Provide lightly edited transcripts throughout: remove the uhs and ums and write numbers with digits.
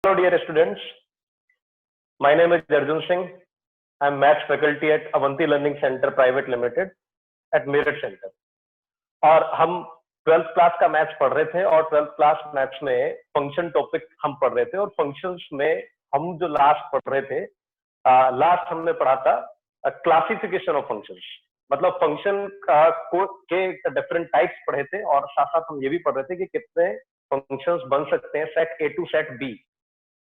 Hello dear students, my name is Arjun Singh. I am maths faculty at Avanti Learning Center Private Limited at Meerut Center. और हम 12th class का maths पढ़ रहे थे और 12th class maths में function topic हम पढ़ रहे थे और फंक्शंस में हम जो लास्ट पढ़ रहे थे, लास्ट हमने पढ़ा था क्लासिफिकेशन ऑफ फंक्शंस, मतलब फंक्शन के डिफरेंट टाइप्स पढ़े थे और साथ साथ हम ये भी पढ़ रहे थे कि कितने फंक्शंस बन सकते हैं set A to set B.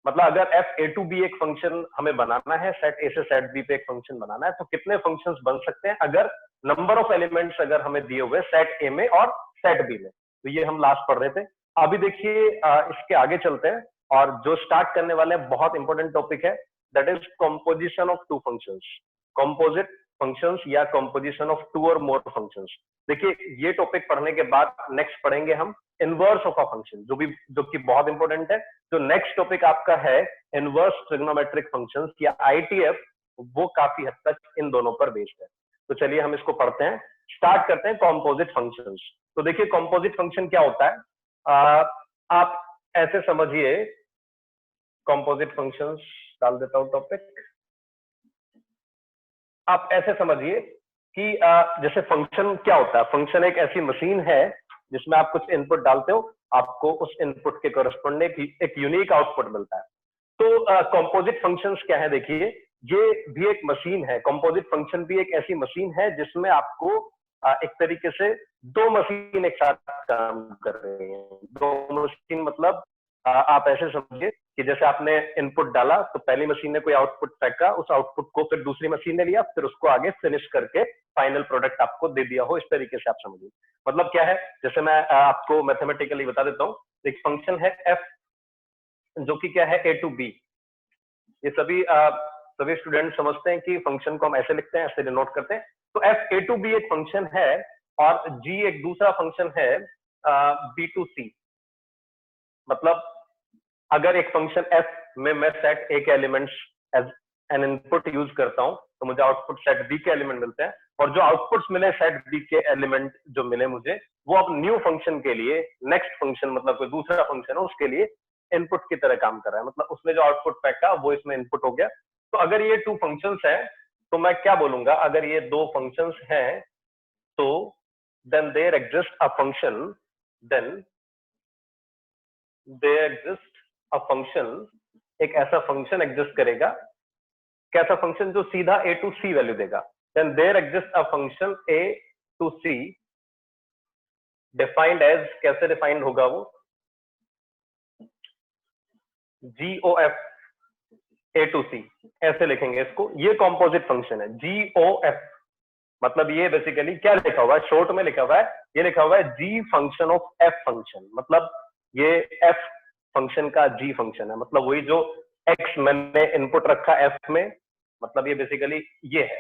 मतलब अगर एफ ए टू बी एक फंक्शन हमें बनाना है, सेट ए से सेट बी पे एक फंक्शन बनाना है, तो कितने फंक्शंस बन सकते हैं अगर नंबर ऑफ एलिमेंट्स अगर हमें दिए हुए सेट ए में और सेट बी में। तो ये हम लास्ट पढ़ रहे थे। अभी देखिए इसके आगे चलते हैं और जो स्टार्ट करने वाले हैं बहुत इंपॉर्टेंट टॉपिक है, that is composition of two functions, composite functions या कॉम्पोजिशन ऑफ टू और मोर फंक्शंस। देखिए ये टॉपिक पढ़ने के बाद नेक्स्ट पढ़ेंगे हम इनवर्स ऑफ अ फंक्शन, जो कि बहुत इंपॉर्टेंट है। जो नेक्स्ट टॉपिक आपका है इनवर्स ट्रिग्नोमेट्रिक फंक्शंस या आईटीएफ, वो काफी हद तक इन दोनों पर बेस्ड है। तो चलिए हम इसको पढ़ते हैं, स्टार्ट करते हैं कॉम्पोजिट फंक्शंस। तो देखिए कॉम्पोजिट फंक्शन क्या होता है, आप ऐसे समझिए, कॉम्पोजिट फंक्शंस डाल देता हूं टॉपिक। आप ऐसे समझिए कि जैसे फंक्शन क्या होता है, फंक्शन एक ऐसी मशीन है जिसमें आप कुछ इनपुट डालते हो, आपको उस इनपुट के कॉरेस्पॉन्डिंग एक यूनिक आउटपुट मिलता है। तो कंपोजिट फंक्शंस क्या है, देखिए ये भी एक मशीन है, कंपोजिट फंक्शन भी एक ऐसी मशीन है जिसमें आपको एक तरीके से दो मशीन एक साथ काम कर रही है। दो मशीन मतलब आप ऐसे समझिए कि जैसे आपने इनपुट डाला तो पहली मशीन ने कोई आउटपुट फेंका, उस आउटपुट को फिर दूसरी मशीन ने लिया, फिर उसको आगे फिनिश करके फाइनल प्रोडक्ट आपको दे दिया हो, इस तरीके से आप समझिए। मतलब क्या है, जैसे मैं आपको मैथमेटिकली बता देता हूँ। एक फंक्शन है एफ जो कि क्या है ए टू बी। ये सभी स्टूडेंट समझते हैं कि फंक्शन को हम ऐसे लिखते हैं, ऐसे डिनोट करते हैं। तो एफ ए टू बी एक फंक्शन है और जी एक दूसरा फंक्शन है बी टू सी। मतलब अगर एक फंक्शन एफ में मैं सेट ए के elements as an input use करता हूं तो मुझे आउटपुट सेट बी के एलिमेंट मिलते हैं, और जो आउटपुट्स मिले सेट बी के एलिमेंट जो मिले मुझे, वो अब न्यू फंक्शन के लिए नेक्स्ट फंक्शन, मतलब कोई दूसरा फंक्शन है उसके लिए इनपुट की तरह काम कर रहा है। मतलब उसने जो आउटपुट फेंका वो इसमें इनपुट हो गया। तो अगर ये टू फंक्शंस हैं तो मैं क्या बोलूंगा, अगर ये दो फंक्शंस हैं तो then there exist a function, then there exist a function, एक ऐसा फंक्शन एग्जिस्ट करेगा, कैसा फंक्शन, जो सीधा ए टू सी वैल्यू देगा। Then there exist a function A to C defined as, कैसे डिफाइंड होगा वो, जी ओ एफ ए टू सी, ऐसे लिखेंगे इसको। ये कॉम्पोजिट फंक्शन है जी ओ एफ। मतलब ये बेसिकली क्या लिखा हुआ है, शॉर्ट में लिखा हुआ है, ये लिखा हुआ है जी फंक्शन ऑफ एफ फंक्शन। मतलब ये एफ फंक्शन का जी फंक्शन है, मतलब वही जो एक्स मैंने इनपुट रखा एफ में, मतलब ये बेसिकली ये है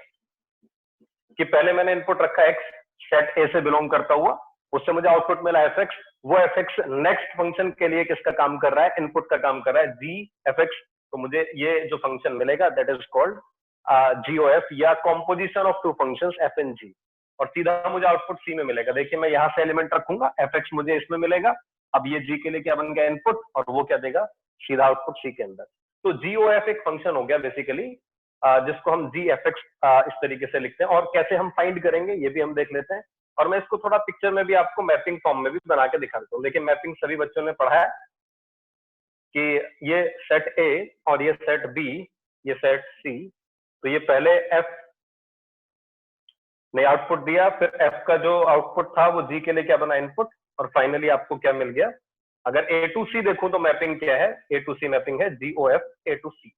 कि पहले मैंने इनपुट रखा एक्स, सेट ए से बिलोंग करता हुआ, उससे मुझे आउटपुट मिला एफ एक्स, वो एफ एक्स नेक्स्ट फंक्शन के लिए किसका काम कर रहा है, इनपुट का काम कर रहा है, जी एफ एक्स। तो मुझे ये जो फंक्शन मिलेगा दैट इज कॉल्ड जीओएफ या composition of two functions F and G, और सीधा मुझे आउटपुट सी में मिलेगा। देखिए मैं यहाँ से एलिमेंट रखूंगा, एफ एक्स मुझे इसमें मिलेगा, अब ये जी के लिए क्या बन गया, इनपुट, और वो क्या देगा, सीधा आउटपुट सी के अंदर। तो जीओएफ एक फंक्शन हो गया बेसिकली, जिसको हम जी एफ एक्स इस तरीके से लिखते हैं। और कैसे हम फाइंड करेंगे ये भी हम देख लेते हैं, और मैं इसको थोड़ा पिक्चर में भी आपको मैपिंग फॉर्म में भी बना के दिखा देता हूँ। देखिए मैपिंग सभी बच्चों ने पढ़ा है कि ये सेट ए और ये सेट बी, ये सेट सी। तो ये पहले एफ ने आउटपुट दिया, फिर एफ का जो आउटपुट था वो जी के लिए क्या बना, इनपुट, और फाइनली आपको क्या मिल गया। अगर ए टू सी देखो तो मैपिंग क्या है, ए टू सी मैपिंग है जी ओ एफ ए टू सी।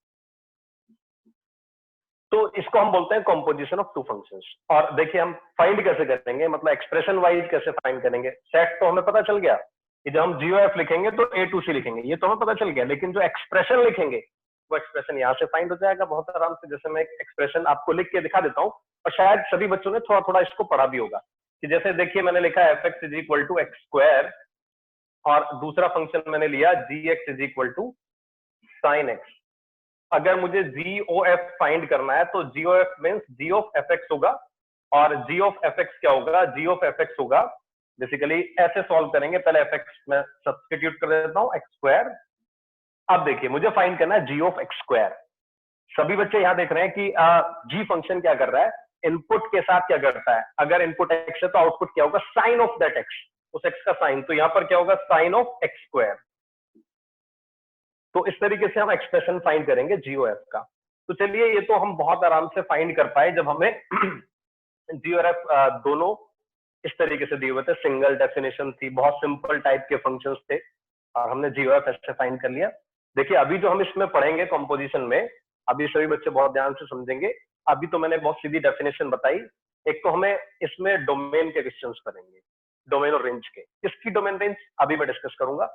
तो इसको हम बोलते हैं कॉम्पोजिशन ऑफ टू फंक्शंस। और देखिए हम फाइंड कैसे करेंगे, मतलब एक्सप्रेशन वाइज कैसे फाइंड करेंगे। सेट तो हमें पता चल गया कि जब हम जीओएफ लिखेंगे तो ए टू सी लिखेंगे, ये तो हमें पता चल गया, लेकिन जो एक्सप्रेशन लिखेंगे वो एक्सप्रेशन यहाँ से फाइंड हो जाएगा बहुत आराम से। जैसे मैं एक एक्सप्रेशन आपको लिख के दिखा देता हूँ, और शायद सभी बच्चों ने थोड़ा थोड़ा इसको पढ़ा भी होगा, कि जैसे देखिए मैंने लिखा F X is equal to X square, और दूसरा फंक्शन मैंने लिया G X is equal to sine X. अगर मुझे जी ओ एफ फाइंड करना है तो G O F means G of F X होगा, और जी ऑफ एफ एक्स क्या होगा, जी ऑफ एफ एक्स होगा बेसिकली, ऐसे सॉल्व करेंगे। पहले एफ एक्स में सब्सटीट्यूट कर देता हूँ, एक्स स्क्वायर अब देखिए मुझे फाइंड करना है जी ऑफ एक्स स्क्वायर। सभी बच्चे यहां देख रहे हैं कि जी फंक्शन क्या कर रहा है, इनपुट के साथ क्या करता है। अगर इनपुट एक्स है तो आउटपुट क्या होगा, साइन ऑफ दैट एक्स, उस एक्स का साइन। तो यहां पर क्या होगा, साइन ऑफ एक्स स्क्वायर। तो इस तरीके से हम एक्सप्रेशन फाइंड करेंगे जी ओ एफ का। तो चलिए ये तो हम बहुत आराम से फाइंड कर पाए जब हमें जी और एफ दोनों इस तरीके से दिए हुए थे, सिंगल डेफिनेशन थी, बहुत सिंपल टाइप के फंक्शंस थे और हमने जी और एफ ऐसे फाइंड कर लिया। देखिए अभी जो हम इसमें पढ़ेंगे कंपोजिशन में, अभी सभी बच्चे बहुत ध्यान से समझेंगे। अभी तो मैंने बहुत सीधी डेफिनेशन बताई। एक तो हमें इसमें डोमेन के क्वेश्चंस करेंगे, डोमेन और रेंज के। किसकी डोमेन रेंज अभी मैं डिस्कस करूंगा।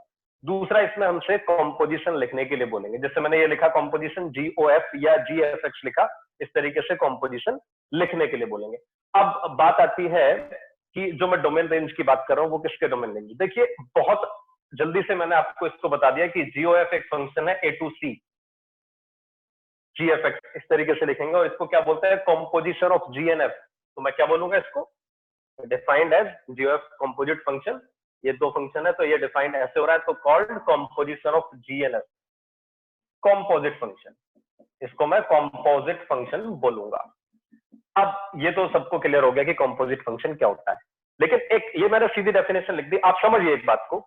दूसरा इसमें हमसे कॉम्पोजिशन लिखने के लिए बोलेंगे, जैसे मैंने ये लिखा कॉम्पोजिशन जी ओ एफ या जी एफ एक्स लिखा, इस तरीके से कॉम्पोजिशन लिखने के लिए बोलेंगे। अब बात आती है कि जो मैं डोमेन रेंज की बात कर रहा हूं वो किसके डोमेन रेंज। देखिए बहुत जल्दी से मैंने आपको इसको बता दिया कि जी ओ एफ एक फंक्शन है A to C, G F X इस तरीके से लिखेंगे। और इसको क्या बोलते हैं, composition of G and F. तो मैं क्या बोलूंगा इसको, defined as G O F composite function. ये दो फंक्शन है तो ये डिफाइंड ऐसे हो रहा है, तो called composition of G and F, composite function. इसको मैं कॉम्पोजिट फंक्शन बोलूंगा। अब ये तो सबको क्लियर हो गया कि कॉम्पोजिट फंक्शन क्या होता है। लेकिन एक ये मैंने सीधी डेफिनेशन लिख दी, आप समझिए एक बात को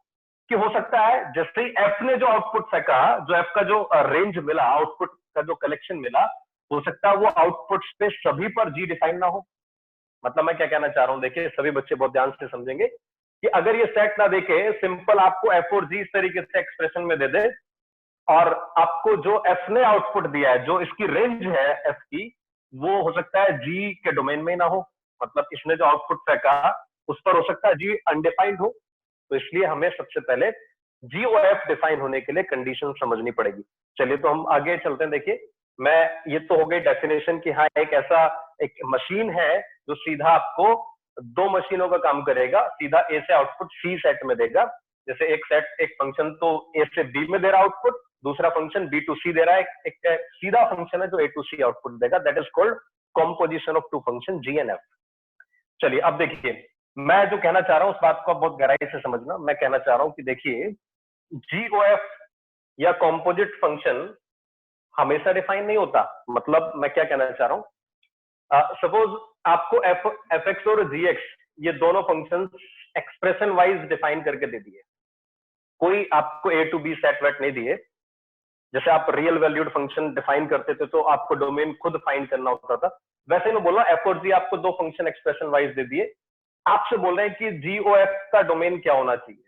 कि हो सकता है जैसे ही एफ ने जो आउटपुट फेंका, जो एफ का जो रेंज मिला, आउटपुट का जो कलेक्शन मिला, हो सकता है वो आउटपुट्स पे सभी पर जी डिफाइन ना हो। मतलब मैं क्या कहना चाह रहा हूं, देखिए सभी बच्चे बहुत ध्यान से समझेंगे कि अगर ये सेट ना देके सिंपल आपको एफ और जी इस तरीके से एक्सप्रेशन में दे दे, और आपको जो एफ ने आउटपुट दिया है, जो इसकी रेंज है एफ की, वो हो सकता है जी के डोमेन में ना हो। मतलब इसने जो आउटपुट फेंका उस पर हो सकता है जी अनडिफाइंड हो। तो इसलिए हमें सबसे पहले जी ओ एफ डिफाइन होने के लिए कंडीशन समझनी पड़ेगी। चलिए तो हम आगे चलते हैं। देखिए मैं, ये तो हो गई डेफिनेशन कि हाँ एक ऐसा एक मशीन है जो सीधा आपको दो मशीनों का काम करेगा, सीधा ए से आउटपुट सी सेट में देगा। जैसे एक सेट, एक फंक्शन तो ए से बी में दे रहा आउटपुट, दूसरा फंक्शन बी टू सी दे रहा है, एक सीधा फंक्शन है जो ए टू सी आउटपुट देगा। That is called composition of two function G and F. चलिए अब देखिए मैं जो कहना चाह रहा हूं उस बात को आप बहुत गहराई से समझना। मैं कहना चाह रहा हूं कि देखिए जी ओ एफ या कॉम्पोजिट फंक्शन हमेशा डिफाइन नहीं होता। मतलब मैं क्या कहना चाह रहा हूं, सपोज आपको एफ एक्स और जी एक्स ये दोनों फंक्शन एक्सप्रेशन वाइज डिफाइन करके दे दिए, कोई आपको ए टू बी सेट वेट नहीं दिए। जैसे आप रियल वैल्यूड फंक्शन डिफाइन करते थे तो आपको डोमेन खुद फाइंड करना होता था, वैसे ही मैं बोल रहा हूं एफ और जी आपको दो फंक्शन एक्सप्रेशन वाइज दे दिए। आपसे बोल रहे हैं कि जी ओ एफ का डोमेन क्या होना चाहिए।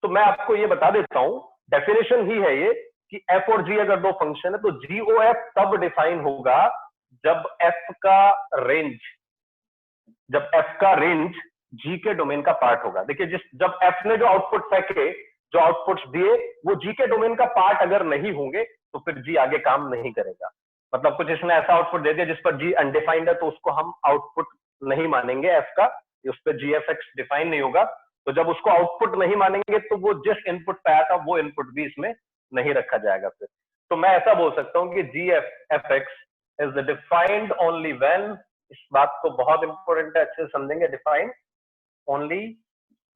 तो मैं आपको ये बता देता हूं, डेफिनेशन ही है ये कि एफ और जी अगर दो फंक्शन है तो जी ओ एफ तब डिफाइन होगा जब एफ का रेंज, जब एफ का रेंज जी के डोमेन का पार्ट होगा। देखिए जब एफ ने जो आउटपुट फेंके, जो आउटपुट्स दिए, वो जी के डोमेन का पार्ट अगर नहीं होंगे तो फिर जी आगे काम नहीं करेगा। मतलब कुछ इसने ऐसा आउटपुट दे दिया जिस पर जी अनडिफाइंड है तो उसको हम आउटपुट नहीं मानेंगे एफ का, उस पर जी एफ एक्स डिफाइन नहीं होगा। तो जब उसको आउटपुट नहीं मानेंगे तो वो जिस इनपुट पे आया था वो इनपुट भी इसमें नहीं रखा जाएगा फिर। तो मैं ऐसा बोल सकता हूं कि G F X is defined only when, इस बात को बहुत इंपॉर्टेंट है, अच्छे से समझेंगे, defined only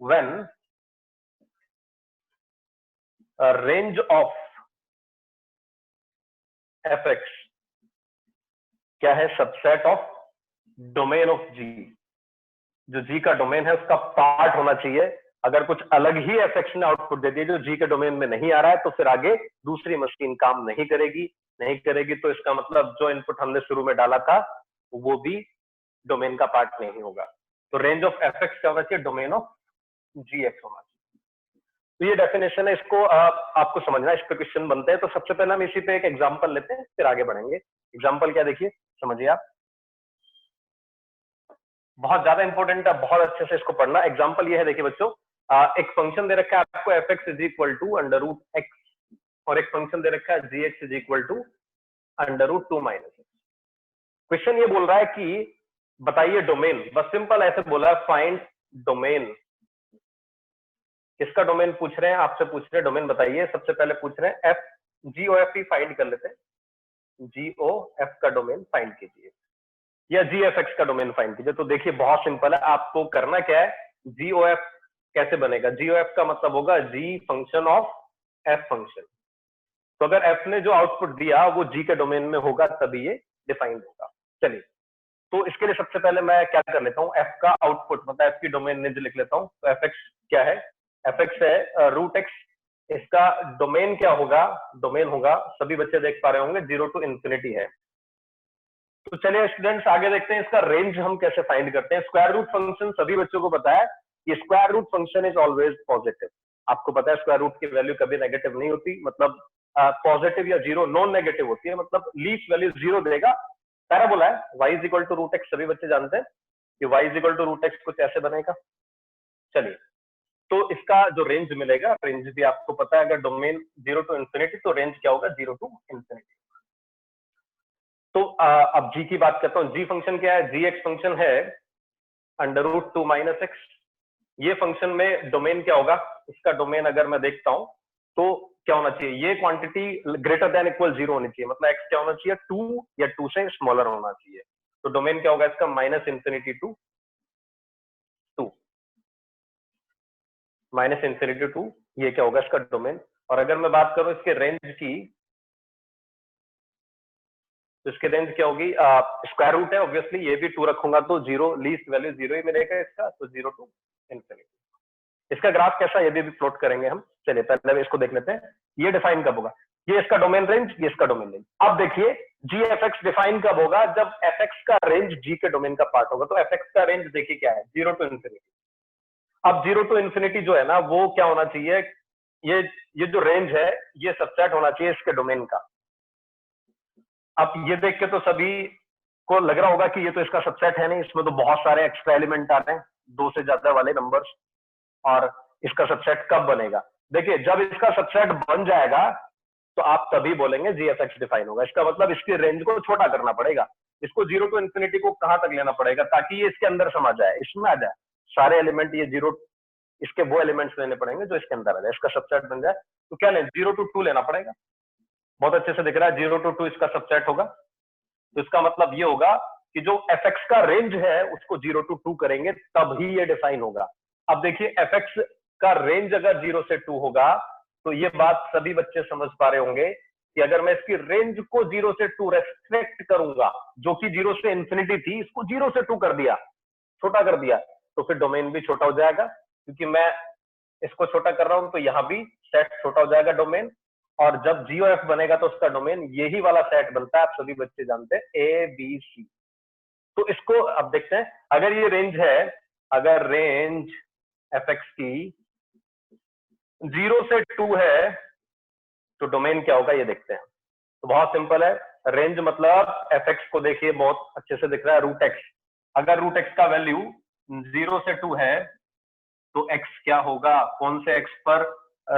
when range of F X क्या है, subset of domain of G. जो जी का डोमेन है उसका पार्ट होना चाहिए। अगर कुछ अलग ही एफ एक्स ने आउटपुट दे दिया जो जी के डोमेन में नहीं आ रहा है तो फिर आगे दूसरी मशीन काम नहीं करेगी। तो इसका मतलब जो इनपुट हमने शुरू में डाला था वो भी डोमेन का पार्ट नहीं होगा। तो रेंज ऑफ एफ एक्स क्या होना चाहिए, डोमेन ऑफ जी एक्स होना चाहिए। तो ये डेफिनेशन है, इसको आपको समझना, इस पे क्वेश्चन बनते हैं। तो सबसे पहले हम इसी पे एक एग्जांपल लेते हैं फिर आगे बढ़ेंगे। एग्जांपल क्या, देखिए समझिए आप, बहुत ज्यादा इंपॉर्टेंट है, बहुत अच्छे से इसको पढ़ना। एग्जांपल ये है, देखिए बच्चों, एक फंक्शन दे रखा है आपको F X is equal to under root X, और एक फंक्शन दे रखा है G X is equal to under root 2 minus X. Question ये बोल रहा है कि बताइए डोमेन, बस सिंपल ऐसे बोला है, फाइंड डोमेन। किसका डोमेन पूछ रहे हैं, आपसे पूछ रहे हैं डोमेन बताइए। सबसे पहले पूछ रहे हैं एफ, जी ओ एफ ही फाइंड कर लेते हैं, जी ओ एफ का डोमेन फाइंड कीजिए या जी एफ एक्स का डोमेन फाइंड कीजिए। तो देखिए बहुत सिंपल है, आपको करना क्या है, जी ओ एफ कैसे बनेगा, जी ओ एफ का मतलब होगा जी फंक्शन ऑफ एफ फंक्शन। तो अगर एफ ने जो आउटपुट दिया वो जी के डोमेन में होगा तभी ये डिफाइंड होगा। चलिए, तो इसके लिए सबसे पहले मैं क्या कर लेता हूँ, एफ का आउटपुट मतलब एफ की डोमेन रेंज लिख लेता हूँ। तो एफ एक्स क्या है, एफ एक्स है रूट एक्स। इसका डोमेन क्या होगा, डोमेन होगा, सभी बच्चे देख पा रहे होंगे, 0 to ∞ है। तो चलिए स्टूडेंट्स आगे देखते हैं इसका रेंज हम कैसे फाइंड करते हैं। स्क्वायर रूट फंक्शन सभी बच्चों को पता है कि square root function is always positive. आपको पता है स्क्वायर रूट की वैल्यू कभी नेगेटिव नहीं होती, मतलब पॉजिटिव या जीरो, नॉन नेगेटिव होती है, मतलब लीस्ट वैल्यू जीरो देगा। पैराबोला है, y is equal to root X, सभी बच्चे जानते हैं कि y is equal to root X कुछ ऐसे बनेगा। चलिए, तो इसका जो रेंज मिलेगा, रेंज भी आपको पता है, अगर डोमेन 0 to ∞, तो रेंज क्या होगा, 0 to ∞। तो अब जी की बात करता हूँ। जी फंक्शन क्या है, जी एक्स फंक्शन है √2 - x। ये फंक्शन में डोमेन क्या होगा, इसका डोमेन अगर मैं देखता हूं तो क्या होना चाहिए, ये क्वांटिटी ग्रेटर देन इक्वल 0 होनी चाहिए, मतलब x क्या होना चाहिए, 2 या 2 से स्मॉलर होना चाहिए। तो डोमेन क्या होगा इसका, -∞ to 2, -∞ to 2, ये क्या होगा इसका डोमेन। और अगर मैं बात करूं इसके रेंज की, तो इसके रेंज क्या होगी, स्क्वायर रूट है ऑब्वियसली, ये भी 2 रखूंगा तो 0, लीस्ट वैल्यू 0 ही मिलेगा इसका, तो 0 to ∞। इसका ग्राफ कैसा, ये भी प्लॉट करेंगे हम। चलिए पहले इसको देख लेते हैं, ये डिफाइन कब होगा, ये इसका डोमेन रेंज, ये इसका डोमेन रेंज। अब देखिए जी एफ एक्स डिफाइन कब होगा, जब एफ एक्स का रेंज जी के डोमेन का पार्ट होगा। तो एफ एक्स का रेंज देखिए क्या है, 0 to ∞। अब 0 to ∞ जो है ना, वो क्या होना चाहिए, ये जो रेंज है ये सबसेट होना चाहिए इसके डोमेन का। अब ये देख के तो सभी को लग रहा होगा कि ये तो इसका सबसेट है नहीं, इसमें तो बहुत सारे एक्स्ट्रा एलिमेंट आ रहे हैं, 2 से ज्यादा वाले नंबर्स, और इसका सबसेट कब बनेगा। देखिए जब इसका सबसेट बन जाएगा तो आप तभी बोलेंगे जी एफ एक्स डिफाइन होगा। इसका मतलब इसकी रेंज को छोटा करना पड़ेगा, इसको 0 to ∞ को कहां तक लेना पड़ेगा ताकि ये इसके अंदर समा जाए, इसमें आ जाए सारे एलिमेंट, ये 0, इसके वो एलिमेंट्स लेने पड़ेंगे जो इसके अंदर आ जाए, इसका सबसेट बन जाए। तो क्या लें, 0 to 2 लेना पड़ेगा। बहुत अच्छे से दिख रहा है, 0 to 2 इसका सबसेट होगा। तो इसका मतलब ये होगा कि जो एफ एक्स का रेंज है उसको 0 to 2 करेंगे तब ही ये डिफाइन होगा। अब देखिए एफ एक्स का रेंज अगर 0 से 2 होगा तो ये बात सभी बच्चे समझ पा रहे होंगे कि अगर मैं इसकी रेंज को 0 से 2 रेस्ट्रिक्ट करूंगा, जो कि 0 से ∞ थी, इसको 0 से 2 कर दिया, छोटा कर दिया, तो फिर डोमेन भी छोटा हो जाएगा। क्योंकि मैं इसको छोटा कर रहा हूं तो यहां भी सेट छोटा हो जाएगा डोमेन, और जब GOF बनेगा तो उसका डोमेन यही वाला सेट बनता है, आप सभी बच्चे जानते हैं, ABC। तो इसको अब देखते हैं, अगर ये रेंज है, अगर रेंज एफ एक्स की 0 से 2 है तो डोमेन क्या होगा ये देखते हैं। तो बहुत सिंपल है, रेंज मतलब एफ एक्स को देखिए बहुत अच्छे से दिख रहा है, रूट एक्स। अगर रूट एक्स का वैल्यू 0 से 2 है तो एक्स क्या होगा, कौन से एक्स पर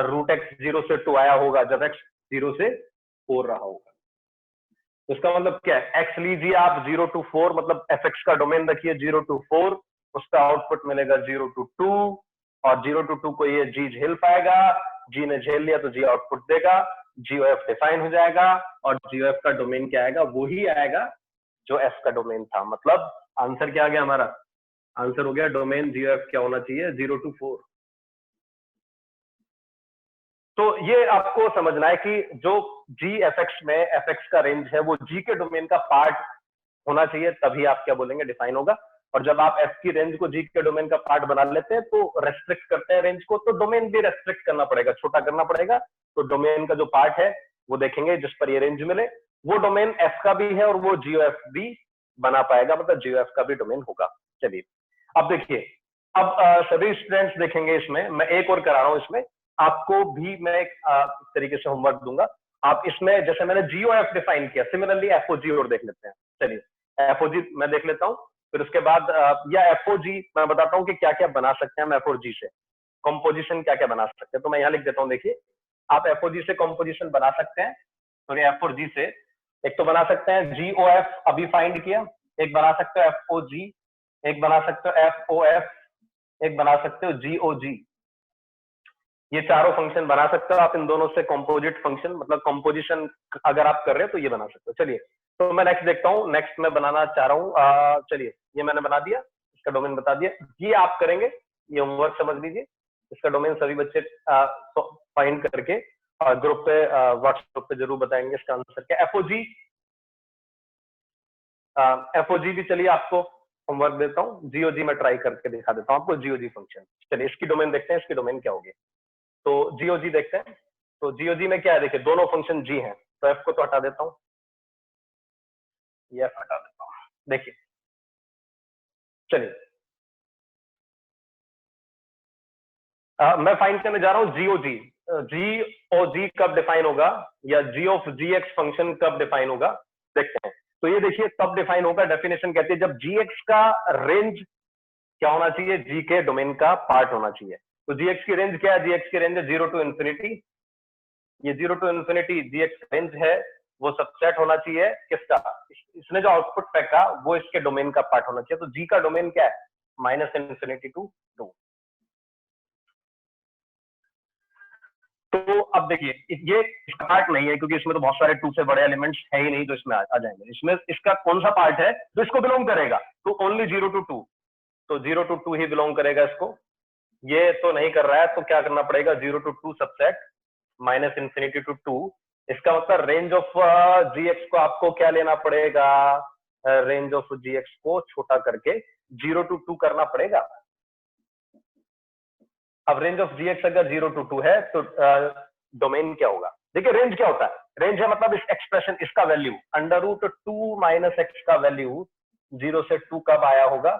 रूट एक्स 0 से 2 आया होगा, जब एक्स 0 से 4 रहा होगा। तो इसका मतलब क्या है, एक्स लीजिए आप 0 to 4, मतलब एफ एक्स का डोमेन रखिए 0 to 4, उसका आउटपुट मिलेगा 0 to 2, और 0 to 2 को ये जी झेल पाएगा, जी ने झेल लिया तो जी आउटपुट देगा, GOF डिफाइन हो जाएगा, और GOF का डोमेन क्या आएगा, वही आएगा जो एफ का डोमेन था। मतलब आंसर क्या आ गया हमारा, आंसर हो गया डोमेन GOF क्या होना चाहिए, 0 to 4। तो ये आपको समझना है कि जो जी एफ एक्स में एफ एक्स का रेंज है वो जी के डोमेन का पार्ट होना चाहिए, तभी आप क्या बोलेंगे, डिफाइन होगा। और जब आप एफ की रेंज को जी के डोमेन का पार्ट बना लेते हैं तो रेस्ट्रिक्ट करते हैं रेंज को, तो डोमेन भी रेस्ट्रिक्ट करना पड़ेगा, छोटा करना पड़ेगा। तो डोमेन का जो पार्ट है वो देखेंगे जिस पर ये रेंज मिले, वो डोमेन एफ का भी है और वो GOF भी बना पाएगा, मतलब GOF का भी डोमेन होगा। चलिए अब देखिए, अब सभी स्टूडेंट्स देखेंगे, इसमें मैं एक और करा रहा हूं, इसमें आपको भी मैं एक तरीके से होमवर्क दूंगा। आप इसमें जैसे मैंने GOF डिफाइन किया, सिमिलरली FOG और देख लेते हैं। चलिए FOG मैं देख लेता हूं, फिर उसके बाद या FOG मैं बताता हूं कि क्या क्या बना सकते हैं हम FOG से, कंपोजिशन क्या क्या बना सकते हैं। तो मैं यहाँ लिख देता हूँ, देखिए आप FOG से कंपोजिशन बना सकते हैं। तो FOG से एक तो बना सकते हैं GOF, अभी फाइंड किया, एक बना सकते हो FOG, एक बना सकते हो FOF, एक बना सकते हो GOG। ये चारों फंक्शन बना सकते हो आप इन दोनों से, कंपोजिट फंक्शन, मतलब कंपोजिशन अगर आप कर रहे हो तो ये बना सकते हो। चलिए तो मैं नेक्स्ट देखता हूँ, नेक्स्ट मैं बनाना चाह रहा हूँ, चलिए ये मैंने बना दिया, इसका डोमेन बता दिया, ये आप करेंगे, ये होमवर्क समझ लीजिए। इसका डोमेन सभी बच्चे फाइंड करके ग्रुप पे, व्हाट्सएप पे जरूर बताएंगे इसका आंसर क्या। एफओजी, एफओजी भी चलिए आपको होमवर्क देता हूँ। जीओजी में ट्राई करके दिखा देता हूँ आपको जीओजी फंक्शन। चलिए इसकी डोमेन देखते हैं, इसकी डोमेन क्या होगी। तो जीओजी देखते हैं। तो जीओजी में क्या है, देखिए दोनों फंक्शन जी हैं, तो एफ को तो हटा देता हूँ, ये एफ हटा देता हूँ। देखिए चलिए मैं फाइंड करने जा रहा हूँ जीओजी। जी ओ जी कब डिफाइन होगा, या जी ऑफ जी एक्स फंक्शन कब डिफाइन होगा, देखते हैं। तो ये देखिए कब डिफाइन होगा, डेफिनेशन कहती है जब जी एक्स का रेंज क्या होना चाहिए, जी के डोमेन का पार्ट होना चाहिए। तो जी एक्स की रेंज क्या है, जी एक्स की रेंज है 0 टू इंफिनिटी। ये 0 to infinity G X range है, वो सबसेट होना चाहिए किसका, इसने जो आउटपुट फेंका वो इसके डोमेन का पार्ट होना चाहिए। तो जी का डोमेन क्या है, माइनस इन्फिनिटी टू 2। तो अब देखिए ये इसका पार्ट नहीं है, क्योंकि इसमें तो बहुत सारे 2 से बड़े एलिमेंट्स है ही नहीं, तो इसमें आ जाएंगे। इसमें इसका कौन सा पार्ट है जो इसको बिलोंग करेगा, तो ओनली 0 टू 2। तो 0 टू 2 ही बिलोंग करेगा इसको। ये तो नहीं कर रहा है, तो क्या करना पड़ेगा, 0 to 2 subset minus infinity to 2। इसका मतलब रेंज ऑफ जी एक्स को आपको क्या लेना पड़ेगा, रेंज ऑफ जी एक्स को छोटा करके 0 टू 2 करना पड़ेगा। अब रेंज ऑफ जी एक्स अगर 0 टू 2 है तो डोमेन क्या होगा। देखिए रेंज क्या होता है, रेंज है मतलब इस एक्सप्रेशन, इसका value under root 2 minus X का वैल्यू 0 से 2 कब आया होगा,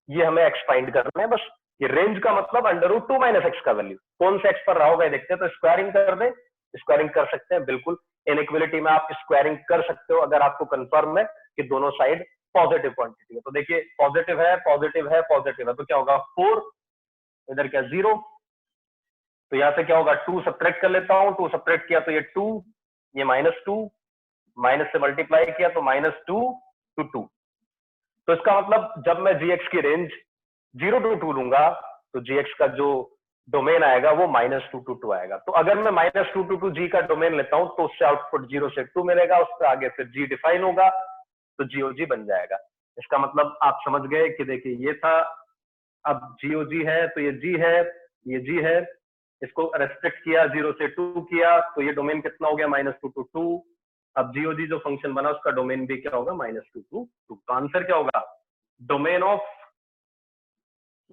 ये हमें एक्स फाइंड करना है बस। ये रेंज का मतलब अंडर रूट 2 माइनस एक्स का वैल्यू कौन से एक्स पर रहा होगा देखते हैं। तो स्क्वायरिंग कर दें, स्क्वायरिंग कर सकते हैं बिल्कुल। इनइक्वलिटी में आप स्क्वायरिंग कर सकते हो अगर आपको कंफर्म है कि दोनों साइड पॉजिटिव क्वांटिटी है। तो देखिए पॉजिटिव है, पॉजिटिव है, पॉजिटिव है, तो क्या होगा 4, इधर क्या 0। तो यहां से क्या होगा 2 सब्ट्रैक्ट कर लेता हूं, 2 सब्ट्रैक्ट किया तो ये 2, ये -2, माइनस से मल्टीप्लाई किया तो -2 टू 2। तो इसका मतलब जब मैं जीएक्स की रेंज 0 टू 2 लूंगा तो जीएक्स का जो डोमेन आएगा वो -2 टू 2 आएगा। तो अगर मैं -2 टू 2 जी का डोमेन लेता हूं तो उससे आउटपुट 0 से 2 मिलेगा, उससे आगे फिर जी डिफाइन होगा तो जीओजी बन जाएगा। इसका मतलब आप समझ गए कि देखिए ये था, अब जीओजी है तो ये जी है, ये जी है, इसको रेस्ट्रिक्ट किया 0 से 2 किया तो ये डोमेन कितना हो गया -2 टू 2। अब जीओजी जो फंक्शन बना उसका डोमेन भी क्या होगा -2 टू 2। तो आंसर क्या होगा, डोमेन ऑफ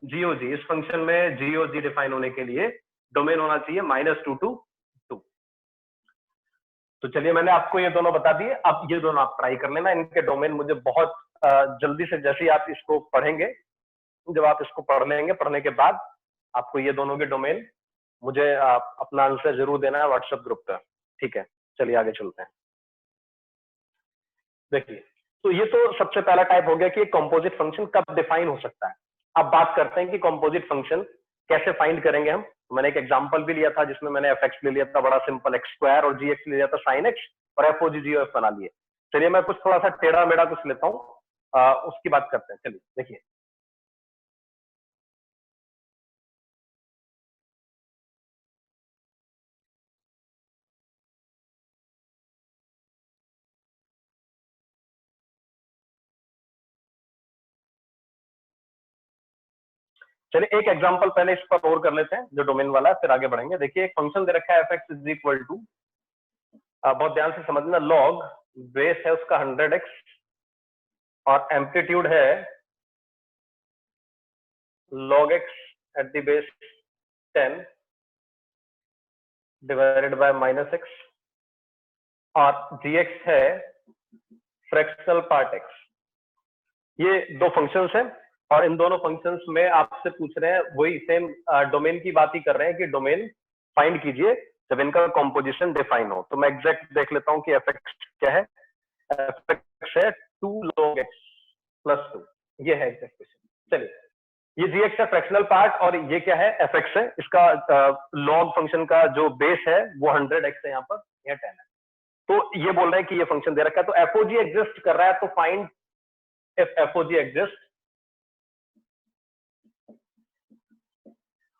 जीओजी, इस फंक्शन में जीओजी डिफाइन होने के लिए डोमेन होना चाहिए -2 टू 2। तो चलिए मैंने आपको ये दोनों बता दिए, अब ये दोनों आप ट्राई कर लेना। इनके डोमेन मुझे बहुत जल्दी से, जैसे ही आप इसको पढ़ेंगे, जब आप इसको पढ़ लेंगे, पढ़ने के बाद आपको ये दोनों के डोमेन मुझे अपना आंसर जरूर देना है व्हाट्सएप ग्रुप पर, ठीक है। चलिए आगे चलते हैं। देखिए तो ये तो सबसे पहला टाइप हो गया कि कंपोजिट फंक्शन कब डिफाइन हो सकता है। अब बात करते हैं कि कंपोजिट फंक्शन कैसे फाइंड करेंगे हम। मैंने एक एग्जांपल भी लिया था जिसमें मैंने एफ एक्स ले लिया था, बड़ा सिंपल, एक्स स्क्वायर, और जी एक्स ले लिया था साइन एक्स, और एफ ओ जी जी एफ बना लिए। चलिए मैं कुछ थोड़ा सा टेढ़ा मेढ़ा कुछ लेता हूँ, उसकी बात करते हैं। चलिए देखिए चलिए एक एग्जांपल पहले इस पर और कर लेते हैं जो डोमेन वाला है, फिर आगे बढ़ेंगे। देखिए एक फंक्शन दे रखा है F X is equal to, बहुत ध्यान से समझना, लॉग बेस है उसका 100x और एम्पलीट्यूड है log x at the base 10 divided by -x, और gx है फ्रैक्शनल पार्ट x। ये दो फंक्शंस हैं और इन दोनों फंक्शंस में आपसे पूछ रहे हैं वही सेम डोमेन की बात ही कर रहे हैं कि डोमेन फाइंड कीजिए जब इनका कॉम्पोजिशन डिफाइन हो। तो मैं एग्जैक्ट देख लेता हूं कि एफ एक्स क्या है। एफ एक्स है 2 log x प्लस 2, ये है एग्जैक्ट क्वेश्चन। चलिए ये जी एक्स है फ्रैक्शनल पार्ट, और ये क्या है एफ एक्स है। इसका लॉग फंक्शन का जो बेस है वो 100x है, यहाँ पर यह 10 है। तो ये बोल रहे हैं कि ये फंक्शन दे रखा है, तो एफओजी एग्जिस्ट कर रहा है, तो फाइंड इफ एफओजी एग्जिस्ट।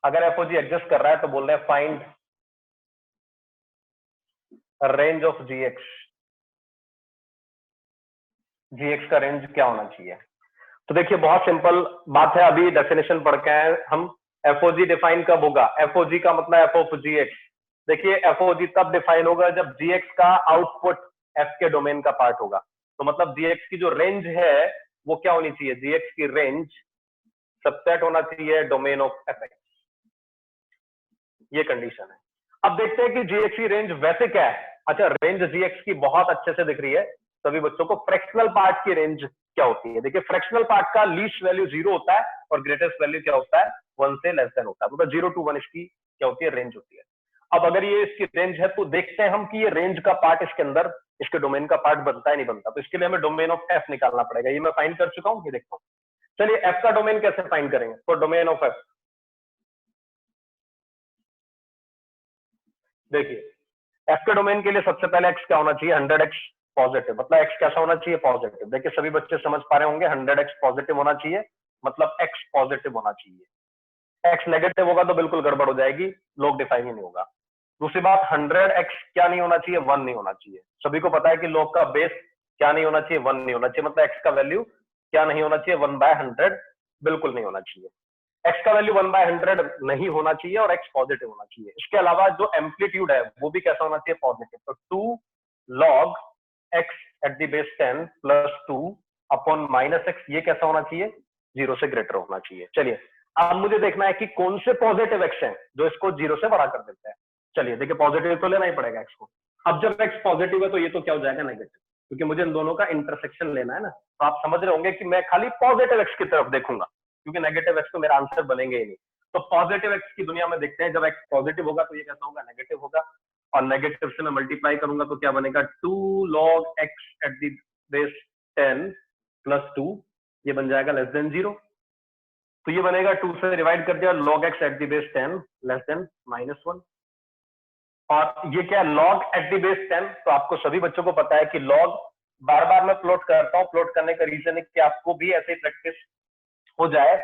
अगर एफओजी एग्जिस्ट कर रहा है तो बोल रहे हैं find range of GX. GX का रेंज क्या होना चाहिए। तो देखिए बहुत सिंपल बात है, अभी डेफिनेशन पढ़ के आए हम। एफओजी डिफाइन कब होगा, एफओजी का मतलब एफ ऑफ जीएक्स देखिए एफओजी तब डिफाइन होगा जब जीएक्स का आउटपुट एफ के डोमेन का पार्ट होगा। तो मतलब जीएक्स की जो रेंज है वो क्या होनी चाहिए, जीएक्स की रेंज सबसेट होना चाहिए डोमेन ऑफ एफ एक्स, ये कंडीशन है। अब देखते हैं कि जीएक्स की रेंज वैसे क्या है। अच्छा, रेंज जीएक्स की बहुत अच्छे से दिख रही है सभी बच्चों को। फ्रैक्शनल पार्ट की रेंज क्या होती है, देखिए फ्रैक्शनल पार्ट का लीस्ट वैल्यू 0 होता है और ग्रेटेस्ट वैल्यू क्या होता है, 1 से लेस देन होता है। मतलब 0 to 1 इसकी क्या होती है, रेंज होती है। अब अगर ये इसकी रेंज है तो देखते हैं हम कि ये रेंज का पार्ट इसके अंदर इसके डोमेन का पार्ट बनता है नहीं बनता। तो इसके लिए हमें डोमेन ऑफ एफ निकालना पड़ेगा। ये मैं फाइंड कर चुका हूं, ये देखता हूं। चलिए एफ का डोमेन कैसे फाइंड करेंगे, तो डोमेन ऑफ एफ देखिए एफ के डोमेन के लिए सबसे पहले एक्स क्या होना चाहिए, 100x पॉजिटिव। मतलब एक्स कैसा होना चाहिए, पॉजिटिव। देखिए सभी बच्चे समझ पा रहे होंगे 100x पॉजिटिव होना चाहिए, मतलब एक्स पॉजिटिव होना चाहिए। एक्स नेगेटिव होगा तो बिल्कुल गड़बड़ हो जाएगी, लोग डिफाइन ही नहीं होगा। दूसरी बात 100x क्या नहीं होना चाहिए, 1 नहीं होना चाहिए। सभी को पता है कि log का बेस क्या नहीं होना चाहिए, 1 नहीं होना चाहिए। मतलब x का वैल्यू क्या नहीं होना चाहिए, 1/100 बिल्कुल नहीं होना चाहिए। x का वैल्यू 1/100 नहीं होना चाहिए और x पॉजिटिव होना चाहिए। इसके अलावा जो एम्पलीट्यूड है वो भी कैसा होना चाहिए, पॉजिटिव। तो 2 log x at the base 10 plus 2 upon minus x, ये कैसा होना चाहिए, 0 से ग्रेटर होना चाहिए। चलिए अब मुझे देखना है कि कौन से पॉजिटिव एक्स हैं जो इसको 0 से बड़ा कर देते हैं। चलिए देखिए पॉजिटिव तो लेना ही पड़ेगा एक्स को। अब जब एक्स पॉजिटिव है तो ये तो क्या हो जाएगा, नेगेटिव, क्योंकि मुझे इन दोनों का इंटरसेक्शन लेना है ना। तो आप समझ रहे होंगे कि मैं खाली पॉजिटिव एक्स की तरफ देखूंगा, क्योंकि नेगेटिव एक्स तो मेरा आंसर बनेंगे ही नहीं। तो पॉजिटिव एक्स की दुनिया में देखते हैं, जब एक्स पॉजिटिव होगा तो ये कैसा होगा, नेगेटिव होगा। और नेगेटिव से मैं मल्टीप्लाई करूंगा तो क्या बनेगा, 2 log x at the base 10 plus 2, ये बन जाएगा लेस देन 0। तो ये बनेगा 2 से डिवाइड कर दिया, log x at the base 10 less than -1। और ये क्या है, log एट द बेस 10। तो आपको सभी बच्चों को पता है कि log बार बार मैं प्लॉट करता हूं। प्लॉट करने का रीजन है कि आपको भी ऐसे ही प्रैक्टिस हो जाए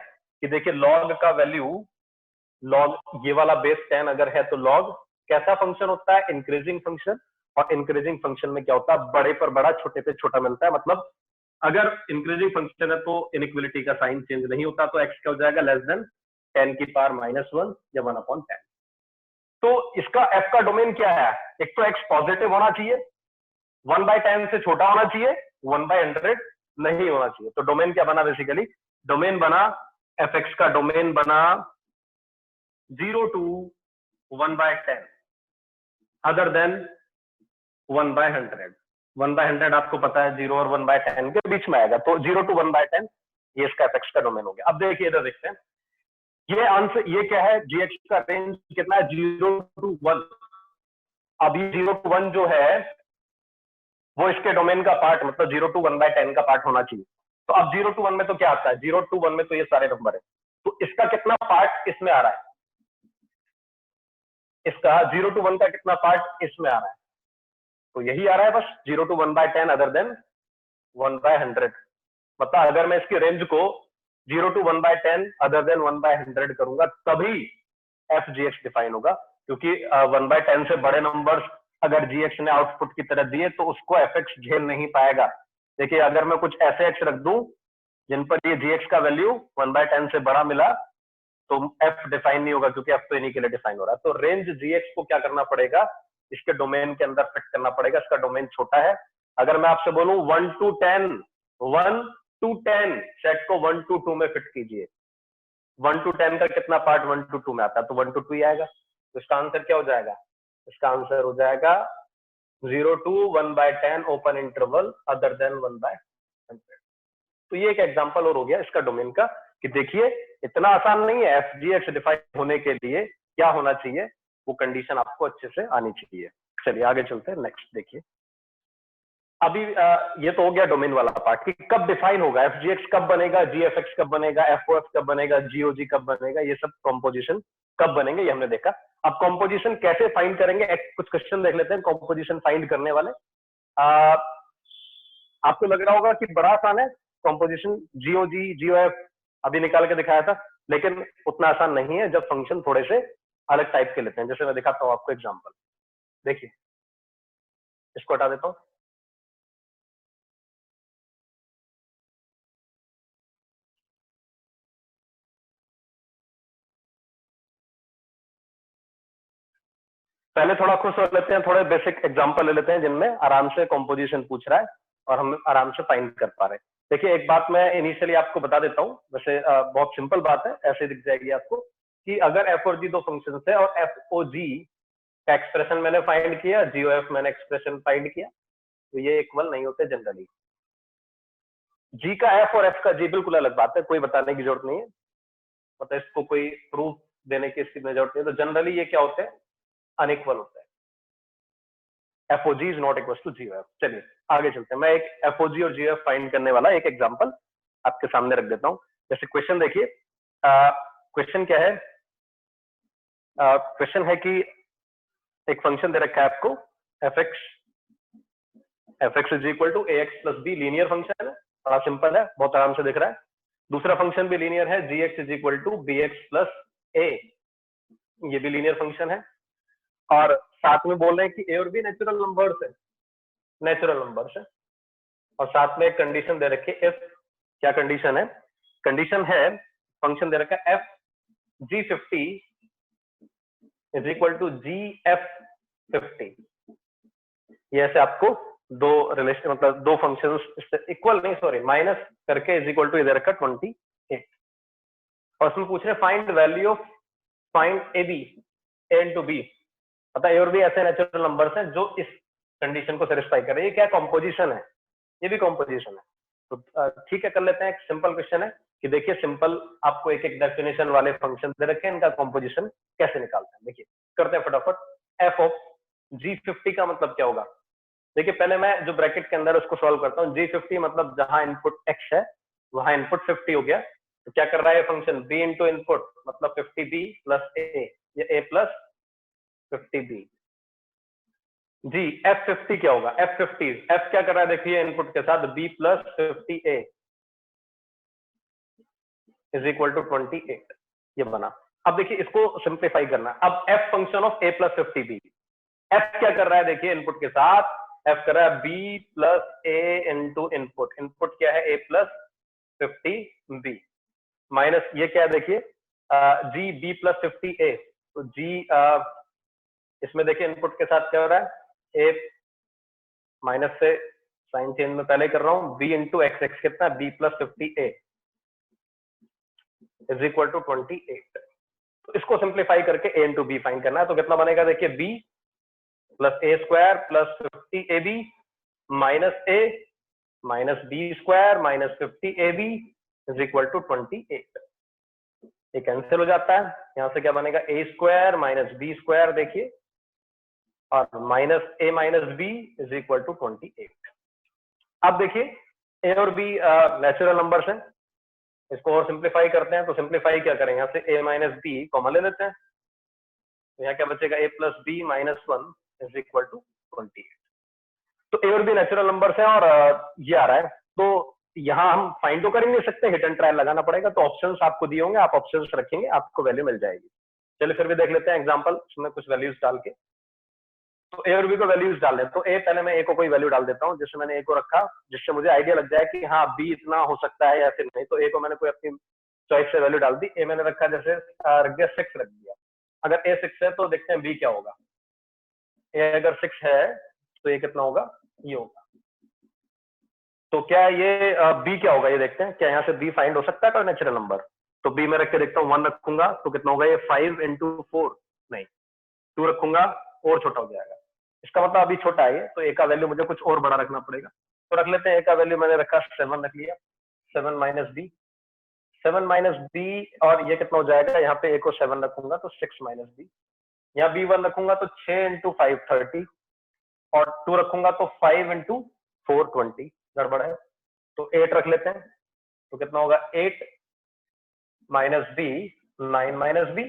कि देखिए log का वैल्यू, log ये वाला बेस 10 अगर है तो log कैसा फंक्शन होता है, इंक्रीजिंग फंक्शन। और इंक्रीजिंग फंक्शन में क्या होता है, बड़े पर बड़ा छोटे पे छोटा मिलता है। मतलब अगर इंक्रीजिंग फंक्शन है तो इनइक्वलिटी का साइन चेंज नहीं होता, तो x क्या हो जाएगा, लेस देन 10 की पावर -1 या 1/10। तो इसका f का डोमेन क्या है, एक तो x पॉजिटिव होना चाहिए, 1/10 से छोटा होना चाहिए, 1/100 नहीं होना चाहिए। तो डोमेन क्या बना, बेसिकली डोमेन बना, fx का डोमेन बना 0 to 1/10 अदर देन 1/100। 1/100 आपको पता है 0 और 1/10 के बीच में आएगा, तो 0 to 1/10 ये इसका एफएक्स का डोमेन हो गया। अब देखिए इधर देखते हैं, ये आंसर ये क्या है, जीएक्स का रेंज कितना है, 0 to 1। अब ये 0 to 1 जो है वो इसके डोमेन का पार्ट, मतलब 0 to 1/10 का पार्ट होना चाहिए। तो अब 0 to 1 में तो क्या आता है, 0 to 1 में तो ये सारे नंबर है। तो इसका कितना पार्ट इसमें आ रहा है, इसका 0 to 1 का कितना पार्ट इसमें आ रहा है, तो यही आ रहा है बस, 0 to 1/10 अदर देन 1/100। मतलब अगर मैं इसकी रेंज को 0 to 1/10 अदर देन 1/100 करूंगा तभी एफ जी एक्स डिफाइन होगा। क्योंकि 1/10 से बड़े नंबर्स अगर जी एक्स ने आउटपुट की तरह दिए तो उसको एफ एक्स झेल नहीं पाएगा। देखिए अगर मैं कुछ ऐसे एक्स रख दूं जिन पर ये जी एक्स का वैल्यू 1/10 से बड़ा मिला तो एफ डिफाइन नहीं होगा, क्योंकि एफ तो इन्हीं के लिए डिफाइन हो रहा है। तो रेंज जी एक्स को क्या करना पड़ेगा, इसके डोमेन के अंदर फिट करना पड़ेगा। इसका डोमेन छोटा है। अगर मैं आपसे बोलूं 1 to 10, 1 to 10 सेट को 1 to 2 में फिट कीजिए, 1 to 10 का कितना पार्ट 1 to 2 में आता है, तो 1 to 2 ही आएगा। तो इसका आंसर क्या हो जाएगा, इसका आंसर हो जाएगा 0 to 1/10 open interval other than 1/100। तो ये एक एग्जांपल और हो गया इसका डोमेन का, कि देखिए इतना आसान नहीं है। एफ जी एक्स डिफाइन होने के लिए क्या होना चाहिए, वो कंडीशन आपको अच्छे से आनी चाहिए। चलिए आगे चलते हैं, नेक्स्ट देखिए। अभी ये तो हो गया डोमेन वाला पार्ट कि कब डिफाइन होगा, एफ जी एक्स कब बनेगा, जी एफ एक्स कब बनेगा, एफ ओ एफ कब बनेगा, जीओ जी कब बनेगा, ये सब कॉम्पोजिशन कब बनेंगे ये हमने देखा। अब कॉम्पोजिशन कैसे फाइंड करेंगे, कुछ क्वेश्चन देख लेते हैं कॉम्पोजिशन फाइंड करने वाले। आ, आपको लग रहा होगा कि बड़ा आसान है कॉम्पोजिशन, जीओ जी जीओ एफ अभी निकाल के दिखाया था, लेकिन उतना आसान नहीं है जब फंक्शन थोड़े से अलग टाइप के लेते हैं। जैसे मैं दिखाता हूँ आपको एग्जाम्पल, देखिए इसको हटा देता हूँ। पहले थोड़ा खुश हो लेते हैं, थोड़े बेसिक एग्जांपल ले लेते हैं जिनमें आराम से कॉम्पोजिशन पूछ रहा है और हम आराम से फाइंड कर पा रहे हैं। देखिए एक बात मैं इनिशियली आपको बता देता हूँ, वैसे बहुत सिंपल बात है, ऐसे दिख जाएगी आपको कि अगर एफ और जी दो फंक्शन है और एफ ओ जी का एक्सप्रेशन मैंने फाइंड किया, जी ओ एफ मैंने एक्सप्रेशन फाइंड किया, तो ये इक्वल नहीं होते जनरली। जी का एफ और एफ का जी बिल्कुल अलग बात है, कोई बताने की जरूरत नहीं है, मतलब इसको कोई प्रूफ देने की इसकी जरूरत नहीं है। तो जनरली ये क्या होते हैं, अनइक्वल होता है। F O G is not equal to G O F. चलिए आगे चलते हैं, मैं एक एफओजी और जीओएफ फाइंड करने वाला एक एग्जांपल आपके सामने रख देता हूं। जैसे क्वेश्चन देखिए, क्वेश्चन क्या है, क्वेश्चन है कि एक फंक्शन दे रखा है आपको F X is equal to A X plus B, linear function है, बड़ा सिंपल है, बहुत आराम से दिख रहा है। दूसरा फंक्शन भी लीनियर है, G X is equal to B X plus A, ये भी लीनियर फंक्शन है। और साथ में बोल रहे हैं कि ए और बी नेचुरल नंबर्स है, नेचुरल नंबर्स है, और साथ में एक कंडीशन दे रखी है इफ, क्या कंडीशन है, कंडीशन है फंक्शन दे रखा है F G 50 is equal to G F 50। ये ऐसे आपको दो रिलेशन, मतलब दो फंक्शंस इक्वल नहीं, सॉरी माइनस करके इज इक्वल टू इधर रखा 28, और उसमें पूछ रहे find value of, find A B, A into B, पता ए और बी ऐसे नेचुरल नंबर्स हैं जो इस कंडीशन को सेटिस्फाई कर रहे हैं। ये क्या कॉम्पोजिशन है, ये भी कॉम्पोजिशन है। तो ठीक है, कर लेते हैं। एक सिंपल क्वेश्चन है कि देखिए, सिंपल आपको एक एक डेफिनेशन वाले फंक्शन दे रखे हैं, इनका कॉम्पोजिशन कैसे निकालते हैं। देखिए करते हैं फटाफट। एफ ऑफ जी 50 का मतलब क्या होगा, देखिए पहले मैं जो ब्रैकेट के अंदर उसको सॉल्व करता हूँ। जी 50 मतलब जहां इनपुट एक्स है वहां इनपुट 50 हो गया, तो क्या कर रहा है फंक्शन, बी इंटू इनपुट मतलब 50b प्लस ए, ये ए प्लस 50b। जी एफ 50 क्या होगा, एफ 50, एफ क्या कर रहा है देखिए इनपुट के साथ, B plus 50a is equal to 28, ये बना। अब देखिए इसको सिंप्लीफाई करना, अब F function of A plus 50b, F क्या कर रहा है देखिए इनपुट के साथ, एफ कर रहा है बी प्लस ए इंटू इनपुट, इनपुट क्या है ए प्लस 50b, माइनस ये क्या है देखिए जी बी प्लस 50a, तो जी इसमें देखिए इनपुट के साथ क्या हो रहा है, ए माइनस से साइन चेंज में पहले कर रहा हूं, बी इंटू एक्स, एक्स कितना है B plus 50a is equal to 28। तो इसको सिंप्लीफाई करके ए इंटू बी फाइंड करना है, तो कितना बनेगा देखिए, B plus A square plus 50ab minus A minus B square minus 50ab is equal to 28। ये कैंसिल हो जाता है, यहां से क्या बनेगा, A square minus B square देखिए, और minus A minus B is equal to 28। अब देखिए ए और बी नेचुरल नंबर्स हैं, इसको और सिंप्लीफाई करते हैं। तो सिंप्लीफाई क्या करेंगे, यहाँ से ए माइनस बी कॉमन ले लेते हैं, तो यहाँ क्या बचेगा, A plus B minus 1 is equal to 28। तो ए और बी नेचुरल नंबर्स हैं और ये आ रहा है, तो यहाँ हम फाइंड तो कर ही नहीं सकते, हिट एंड ट्रायल लगाना पड़ेगा। तो ऑप्शंस आपको दिए होंगे, आप ऑप्शंस रखेंगे, आपको वैल्यू मिल जाएगी। चलिए फिर भी देख लेते हैं एग्जांपल, उसमें कुछ वैल्यूज डाल के। तो ए और बी को वैल्यूज डाल दें, तो ए पहले मैं ए को कोई वैल्यू डाल देता हूँ, जैसे मैंने ए को रखा, जिससे मुझे आइडिया लग जाए कि हाँ बी इतना हो सकता है या फिर नहीं। तो ए को मैंने कोई अपनी चॉइस से वैल्यू डाल दी, ए मैंने रखा जैसे रख दिया 6 रख दिया। अगर ए 6 है तो देखते हैं बी क्या होगा, ए अगर 6 है तो ये कितना होगा, ये होगा। तो क्या ये बी क्या होगा, ये देखते हैं, क्या यहाँ से बी फाइंड हो सकता है कोई नेचुरल नंबर। तो बी में रख के देखता हूँ, 1 रखूंगा तो कितना होगा, ये 5 इंटू 4, नहीं 2 रखूंगा और छोटा हो जाएगा, इसका मतलब अभी छोटा है ये, तो ए का वैल्यू मुझे कुछ और बड़ा रखना पड़ेगा। तो रख लेते हैं, ए का वैल्यू मैंने रखा 7 रख लिया, 7 माइनस बी, 7 माइनस बी, और ये कितना हो जाएगा, यहाँ पे ए को 7 रखूंगा तो 6 माइनस बी, यहाँ बी 1 रखूंगा तो 6 इंटू 5 30, और 2 रखूंगा तो 5 इंटू 4 20, गड़बड़ है। तो 8 रख लेते हैं, तो कितना होगा, 8 माइनस बी 9 माइनस बी,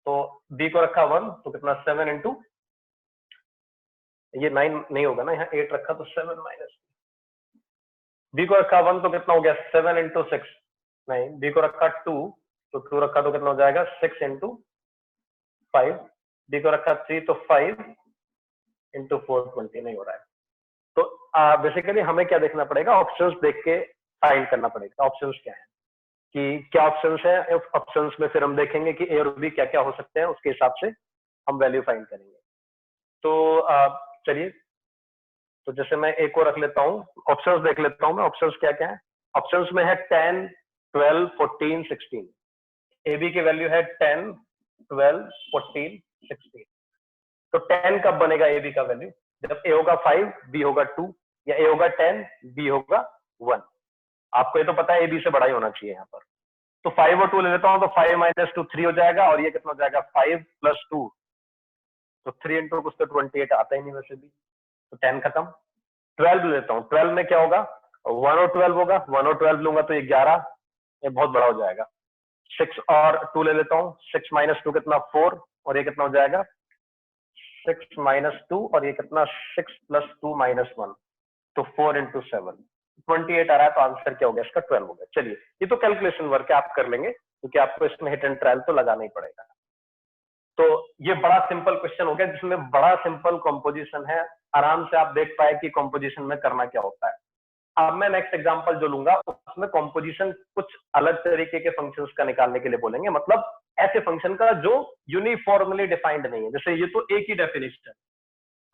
तो बी को रखा 1 तो कितना 7 इंटू, ये 9 नहीं होगा ना, यहाँ 8 रखा तो 7 माइनस बी को रखा 1 तो कितना हो गया 7 इंटू 6, नहीं बी को रखा 2 तो 2 रखा तो कितना हो जाएगा 6 इंटू 5, बी को रखा 3 तो 5 इंटू 4 20, नहीं हो रहा है। तो बेसिकली हमें क्या देखना पड़ेगा, ऑप्शंस देख के फाइंड करना पड़ेगा ऑप्शंस क्या है, कि क्या ऑप्शंस है। ऑप्शंस में फिर हम देखेंगे कि ए और बी क्या क्या हो सकते हैं, उसके हिसाब से हम वैल्यू फाइंड करेंगे। तो चलिए, तो जैसे मैं एक और रख लेता हूँ, ऑप्शंस देख लेता हूँ मैं। ऑप्शंस क्या क्या है? ऑप्शंस में है 10, 12, 14, 16। ए बी की वैल्यू है 10, 12, 14, 16। तो 10 कब बनेगा ए बी का वैल्यू? जब ए होगा 5, बी होगा 2, या ए होगा 10, बी होगा 1। आपको ये तो पता है ए बी से बड़ा ही होना चाहिए यहाँ पर। तो 5 और 2 ले लेता हूँ, तो 5 - 2 3 हो जाएगा, और ये कितना हो जाएगा? 5 + 2, तो 3 इंटू कुछ तो 28 आता ही नहीं वैसे भी, तो 10 खत्म। 12 लेता हूँ, 12 में क्या होगा? 1 और 12 होगा, 1 और 12 लूंगा तो ये 11, ये बहुत बड़ा हो जाएगा। 6 और 2 ले लेता हूँ, 6 - 2 कितना? 4, और ये कितना हो जाएगा? 6 - 2, और ये कितना? 6 + 2 - 1, तो 4 × 7, 28 आ रहा है। तो आंसर क्या हो गया इसका? 12 हो गया। चलिए, ये तो कैलकुलेशन वर्क है, आप कर लेंगे, क्योंकि आपको इसमें हिट एंड ट्रायल तो लगाना ही पड़ेगा। तो ये बड़ा सिंपल क्वेश्चन हो गया, जिसमें बड़ा सिंपल कॉम्पोजिशन है। आराम से आप देख पाए कि कॉम्पोजिशन में करना क्या होता है। अब मैं नेक्स्ट एग्जांपल जो लूंगा, उसमें कॉम्पोजिशन कुछ अलग तरीके के फंक्शंस का निकालने के लिए बोलेंगे, मतलब ऐसे फंक्शन का जो यूनिफॉर्मली डिफाइंड नहीं है। जैसे ये तो एक ही डेफिनेशन है।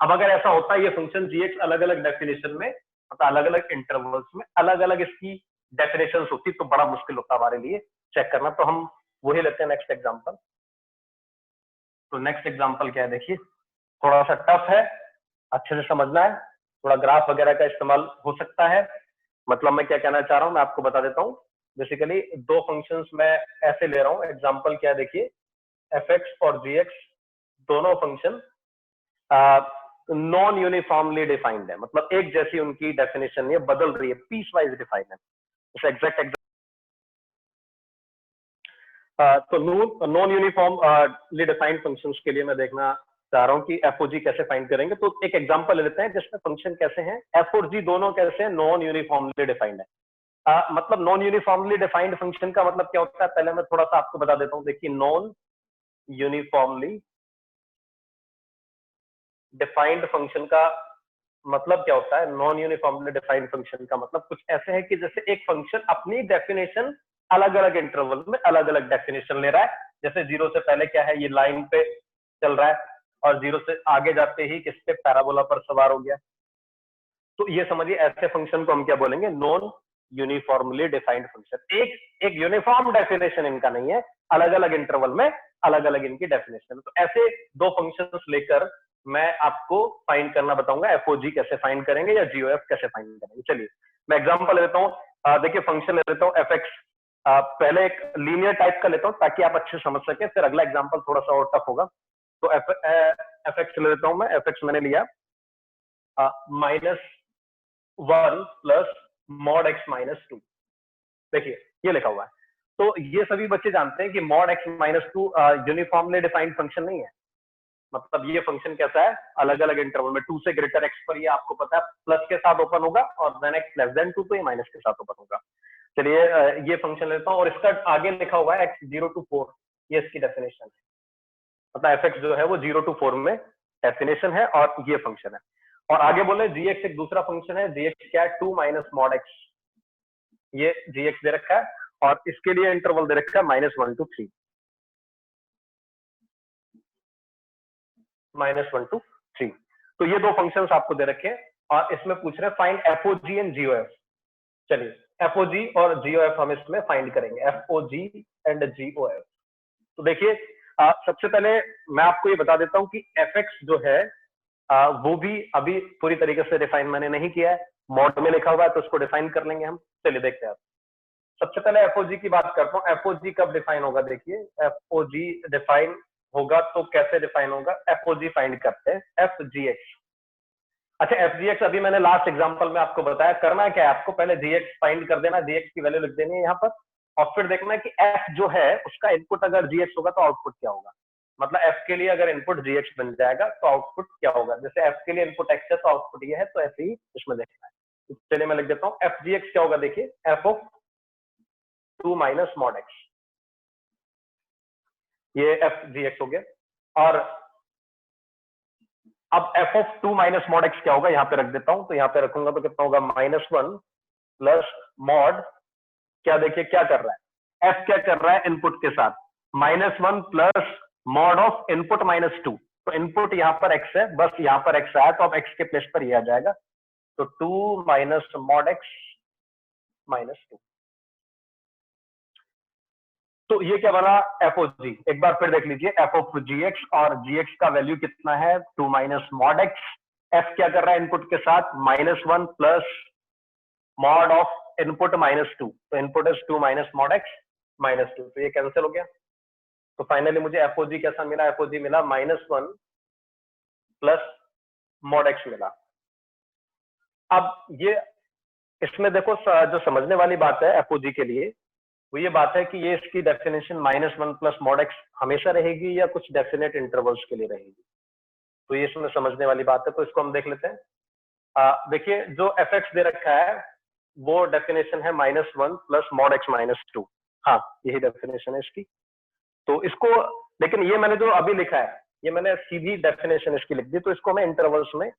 अब अगर ऐसा होता है ये फंक्शन g अलग अलग डेफिनेशन में, मतलब अलग अलग इंटरवल्स में अलग अलग इसकी डेफिनेशन होती, तो बड़ा मुश्किल होता हमारे लिए चेक करना। तो हम वही लेते हैं नेक्स्ट एग्जांपल। तो नेक्स्ट एग्जांपल क्या है? देखिए, थोड़ा सा टफ है, अच्छे से समझना है, थोड़ा ग्राफ वगैरह का इस्तेमाल हो सकता है। मतलब मैं क्या कहना चाह रहा हूं, मैं आपको बता देता हूं। बेसिकली दो फंक्शंस मैं ऐसे ले रहा हूं। एग्जांपल क्या है? देखिए, fx और gx दोनों फंक्शन नॉन यूनिफॉर्मली डिफाइंड है, मतलब एक जैसी उनकी डेफिनेशन नहीं है, बदल रही है, पीस वाइज डिफाइंड है। तो नॉन यूनिफॉर्मली डिफाइंड फंक्शंस के लिए मैं देखना चाह रहा हूं कि एफ ओ जी कैसे फाइंड करेंगे। तो एक एग्जांपल ले लेते हैं जिसमें फंक्शन कैसे हैं, एफ और जी दोनों कैसे हैं, नॉन यूनिफॉर्मली डिफाइंड है। मतलब नॉन यूनिफॉर्मली डिफाइंड फंक्शन का मतलब क्या होता है, पहले मैं थोड़ा सा आपको बता देता हूं। देखिए, नॉन यूनिफॉर्मली डिफाइंड फंक्शन का मतलब क्या होता है? नॉन यूनिफॉर्मली डिफाइंड फंक्शन का मतलब कुछ ऐसे है कि जैसे एक फंक्शन अपनी डेफिनेशन अलग अलग इंटरवल में अलग अलग डेफिनेशन ले रहा है। जैसे 0 से पहले क्या है, ये लाइन पे चल रहा है, और 0 से आगे जाते ही किस पे? पैराबोला पर सवार हो गया। तो ये समझिए, ऐसे फंक्शन को हम क्या बोलेंगे? Non uniformly defined function. एक यूनिफॉर्म डेफिनेशन इनका नहीं है, अलग अलग इंटरवल में अलग अलग इनकी डेफिनेशन। तो ऐसे दो फंक्शंस लेकर मैं आपको फाइंड करना बताऊंगा, एफओजी कैसे फाइंड करेंगे या जीओएफ कैसे फाइंड करेंगे। चलिए, मैं एग्जांपल लेता हूं। देखिए, फंक्शन ले लेता हूं एफएक्स। पहले एक लीनियर टाइप का लेता हूं ताकि आप अच्छे समझ सके, फिर अगला एग्जांपल थोड़ा सा और टफ होगा। तो एफएक्स ले लेता हूं मैं। एफएक्स मैंने लिया -1 + mod x - 2। देखिए, ये लिखा हुआ है। तो ये सभी बच्चे जानते हैं कि mod x - 2 uniformly defined function नहीं है। मतलब ये फंक्शन कैसा है? अलग अलग इंटरवल में 2 से ग्रेटर x पर ये आपको पता है प्लस के साथ ओपन होगा, और देन x <2 तो ये माइनस के साथ ओपन होगा। चलिए, ये फंक्शन लेता हूं, और इसका आगे लिखा हुआ है x 0 to 4, ये इसकी डेफिनेशन है। मतलब fx जो है वो 0 to 4 में डेफिनेशन है, और ये फंक्शन है। और आगे बोले gx एक दूसरा फंक्शन है। gx क्या है? 2 - mod x। ये gx दे रखा है, और इसके लिए इंटरवल दे रखा है -1 to 3, -1 to 3। तो ये दो फंक्शंस आपको दे रखे हैं, और इसमें पूछ रहे हैं फाइंड एफओजी एंड जीओएफ। चलिए, एफओजी और जीओएफ हम इसमें फाइंड करेंगे, एफओजी एंड जीओएफ। तो देखिए, सबसे पहले मैं आपको ये बता देता हूं कि एफएक्स जो है वो भी अभी पूरी तरीके से डिफाइन मैंने नहीं किया है। मॉड में लिखा हुआ है, तो उसको डिफाइन कर लेंगे हम। चलिए देखते हैं। सबसे पहले एफओजी की बात करता हूँ। एफओजी कब डिफाइन होगा? देखिए, एफओजी डिफाइन होगा तो कैसे डिफाइन होगा? एफओजी फाइंड करते हैं, एफजीएक्स। अच्छा, एफजीएक्स अभी मैंने लास्ट एग्जांपल में आपको बताया। करना क्या है? आपको पहले जीएक्स फाइंड कर देना, जीएक्स की वैल्यू लिख देनी है यहाँ पर, और फिर देखना है कि एफ जो है उसका इनपुट अगर जीएक्स होगा तो आउटपुट क्या होगा। मतलब एफ के लिए अगर इनपुट जीएक्स बन जाएगा तो आउटपुट क्या होगा। जैसे एफ के लिए इनपुट एक्स है तो आउटपुट ये है, तो ऐसे ही इसमें देखना है। तो चलिए मैं लिख देता हूँ, एफजीएक्स क्या होगा? देखिए, एफ ऑफ 2 - mod x, ये एफ जी एक्स हो गया। और अब एफ ऑफ 2 - mod x क्या होगा? यहाँ पे रख देता हूं। तो यहाँ पे रखूंगा तो कितना होगा? -1 + mod, क्या देखिए क्या कर रहा है, एफ क्या कर रहा है इनपुट के साथ, -1 + mod ऑफ इनपुट -2। तो इनपुट यहाँ पर x है, बस यहाँ पर x आया तो अब x के प्लेस पर ये आ जाएगा, तो 2 माइनस मॉड x माइनस 2। तो ये क्या बना, एफ ऑफ जी। एक बार फिर देख लीजिए, एफ ऑफ जी एक्स, और जी एक्स का वैल्यू कितना है 2 माइनस मॉड एक्स। एफ क्या कर रहा है इनपुट के साथ, -1 प्लस मॉड ऑफ इनपुट -2, तो input is 2 minus mod x minus 2, तो ये कैंसिल हो गया। तो फाइनली मुझे एफ ओ जी कैसा मिला, एफ ओ जी मिला -1 प्लस मॉड एक्स मिला। अब ये इसमें देखो जो समझने वाली बात है एफ ओ जी के लिए, वो ये बात है कि ये इसकी डेफिनेशन -1 प्लस मॉड एक्स हमेशा रहेगी या कुछ डेफिनेट इंटरवल्स के लिए रहेगी, तो ये इसमें समझने वाली बात है। तो इसको हम देख लेते हैं। देखिए जो एफ एक्स दे रखा है वो डेफिनेशन है -1 प्लस मॉड एक्स माइनस 2, हाँ यही डेफिनेशन है इसकी। तो इसको, लेकिन ये मैंने जो अभी लिखा है ये मैंने सीधी डेफिनेशन इसकी लिख दी, तो इसको हमें इंटरवल्स में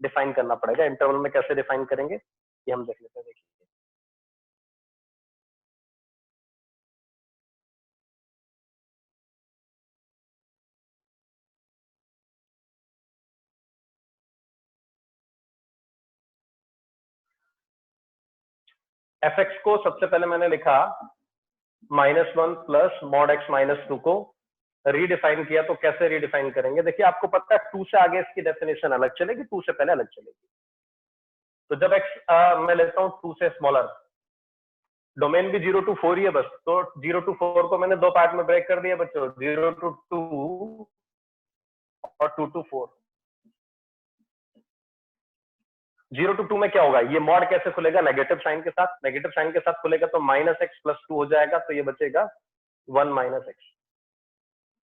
डिफाइन करना पड़ेगा। इंटरवल में कैसे डिफाइन करेंगे ये हम देख लेते हैं। देखिए एफ एक्स को सबसे पहले मैंने लिखा -1 प्लस मॉड एक्स माइनस 2 को रीडिफाइन किया। तो कैसे रीडिफाइन करेंगे, देखिए आपको पता है 2 से आगे इसकी डेफिनेशन अलग चलेगी, 2 से पहले अलग चलेगी। तो जब x मैं लेता हूं 2 से स्मॉलर, डोमेन भी 0 to 4 ही है बस, तो 0 to 4 को मैंने दो पार्ट में ब्रेक कर दिया बच्चों, 0 to 2 और 2 to 4। 0 to 2 में क्या होगा, ये मॉड कैसे खुलेगा, नेगेटिव साइन के साथ, नेगेटिव साइन के साथ खुलेगा तो -x प्लस 2 हो जाएगा, तो ये बचेगा 1 माइनस एक्स।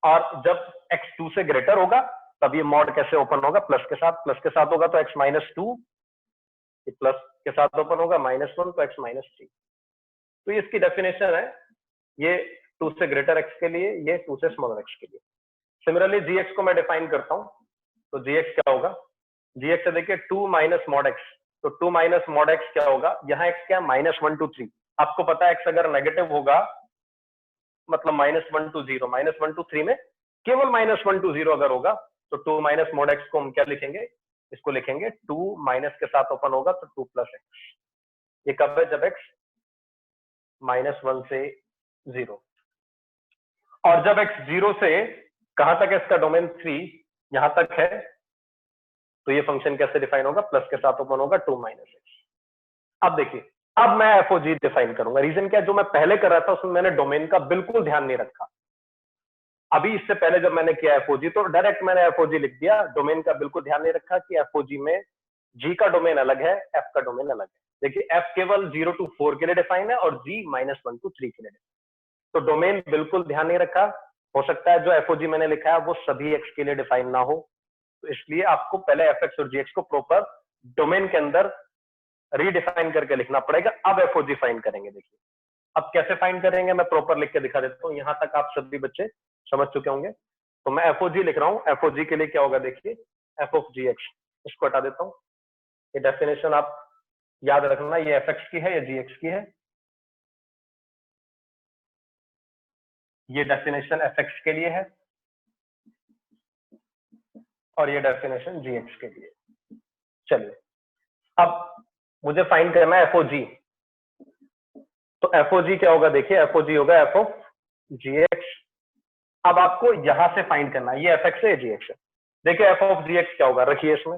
और जब x 2 से ग्रेटर होगा तब ये मॉड कैसे ओपन होगा, प्लस के साथ, प्लस के साथ होगा तो x माइनस 2, प्लस के साथ ओपन होगा -1 तो x माइनस 3। तो ये इसकी डेफिनेशन है, ये 2 से ग्रेटर x के लिए, ये 2 से स्मॉलर x के लिए। सिमिलरली gx को मैं डिफाइन करता हूं, तो gx क्या होगा, gx से देखिए 2 माइनस मॉड x, तो 2 माइनस मॉड x क्या होगा, यहाँ x क्या -1 to 3। आपको पता है x अगर नेगेटिव होगा मतलब -1 to 0, -1 to 3 में केवल -1 to 0 अगर होगा तो 2 माइनस मॉड x को हम क्या लिखेंगे, इसको लिखेंगे 2 माइनस के साथ ओपन होगा तो 2 प्लस x। ये कब है, जब x -1 से 0, और जब x 0 से कहां तक है, इसका डोमेन 3 यहां तक है, तो ये फंक्शन कैसे डिफाइन होगा, प्लस के साथ ओपन होगा 2 माइनस एक्स। अब देखिए, अब मैं एफ ओ जी डिफाइन करूंगा। रीजन क्या है, जो मैं पहले कर रहा था उसमें मैंने डोमेन का बिल्कुल ध्यान नहीं रखा। अभी इससे पहले जब मैंने किया एफ ओ जी तो डायरेक्ट मैंने एफ ओ जी लिख दिया, डोमेन का बिल्कुल ध्यान नहीं रखा कि एफ ओ जी में जी का डोमेन अलग है, एफ का डोमेन अलग है। देखिए एफ केवल 0 to 4 के लिए डिफाइन है और जी -1 to 3 के लिए। तो डोमेन बिल्कुल ध्यान नहीं रखा, हो सकता है जो एफ ओ जी मैंने लिखा है वो सभी एक्स के लिए डिफाइन ना हो, तो इसलिए आपको पहले एफ एक्स और जी एक्स को प्रॉपर डोमेन के अंदर रीडिफाइन करके लिखना पड़ेगा। अब एफ ओ जी फाइन करेंगे। देखिए अब कैसे फाइन करेंगे, मैं प्रॉपर लिख के दिखा देता हूँ, यहां तक आप सभी बच्चे समझ चुके होंगे। तो मैं एफ ओ जी लिख रहा हूँ, एफ ओ जी के लिए क्या होगा, देखिए एफ ऑफ जी एक्स, इसको हटा देता हूँ। ये डेफिनेशन आप याद रखना, ये एफ एक्स की है, ये जी एक्स की है। ये डेफिनेशन एफ एक्स के लिए है और ये डेफिनेशन जी एक्स के लिए। चलिए अब मुझे फाइंड करना है एफ ओ जी। तो एफ ओ जी क्या होगा, देखिए एफ ओ जी होगा एफ ऑफ जी एक्स। अब आपको यहां से फाइंड करना है, ये एफ एक्स है, ये जी एक्स है। देखिए एफ ऑफ जी एक्स क्या होगा, रखिए इसमें,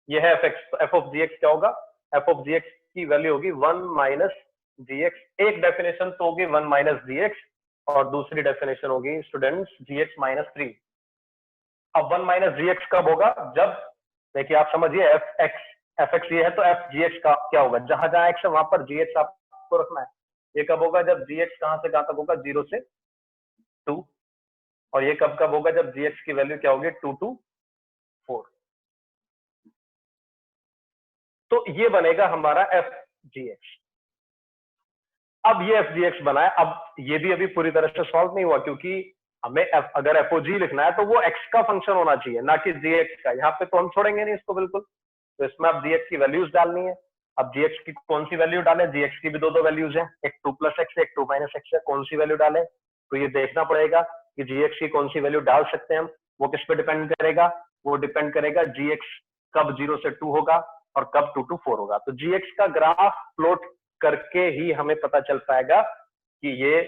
ये है एफ एक्स, तो एफ ऑफ जी एक्स क्या होगा, एफ ऑफ जी एक्स की वैल्यू होगी 1 माइनस जी एक्स। एक डेफिनेशन तो होगी 1 माइनस जी एक्स और दूसरी डेफिनेशन होगी स्टूडेंट्स जी एक्स माइनस 3। अब 1 माइनस जी एक्स कब होगा, जब देखिए आप समझिए एफ एक्स ये है तो एफ जी एक्स का क्या होगा, जहां जहां एक्स है वहां पर जी एक्स आपको रखना है। ये कब होगा, जब जी एक्स कहां से कहां तक होगा, 0 से 2। और ये कब कब होगा, जब जी एक्स की वैल्यू क्या होगी, 2 to 4। तो ये बनेगा हमारा एफ जी एक्स। अब ये एफ जी एक्स बना है, अब ये भी अभी पूरी तरह से सॉल्व नहीं हुआ, क्योंकि हमें अगर एफ ओ जी लिखना है तो वो एक्स का फंक्शन होना चाहिए, ना कि जी एक्स का। यहाँ पे तो हम छोड़ेंगे नहीं इसको बिल्कुल, तो इसमें अब जी एक्स की वैल्यूज डालनी है। अब जी एक्स की कौन सी वैल्यू डालें, जी एक्स की भी दो वैल्यूज हैं, एक 2 प्लस एक्स, एक 2 माइनस एक्स है, कौन सी वैल्यू डालें, तो ये देखना पड़ेगा कि gx की कौन सी वैल्यू डाल सकते हैं हम। वो किस पे डिपेंड करेगा, वो डिपेंड करेगा gx कब 0 से 2 होगा और कब 2 to 4 होगा। तो gx का ग्राफ प्लॉट करके ही हमें पता चल पाएगा कि ये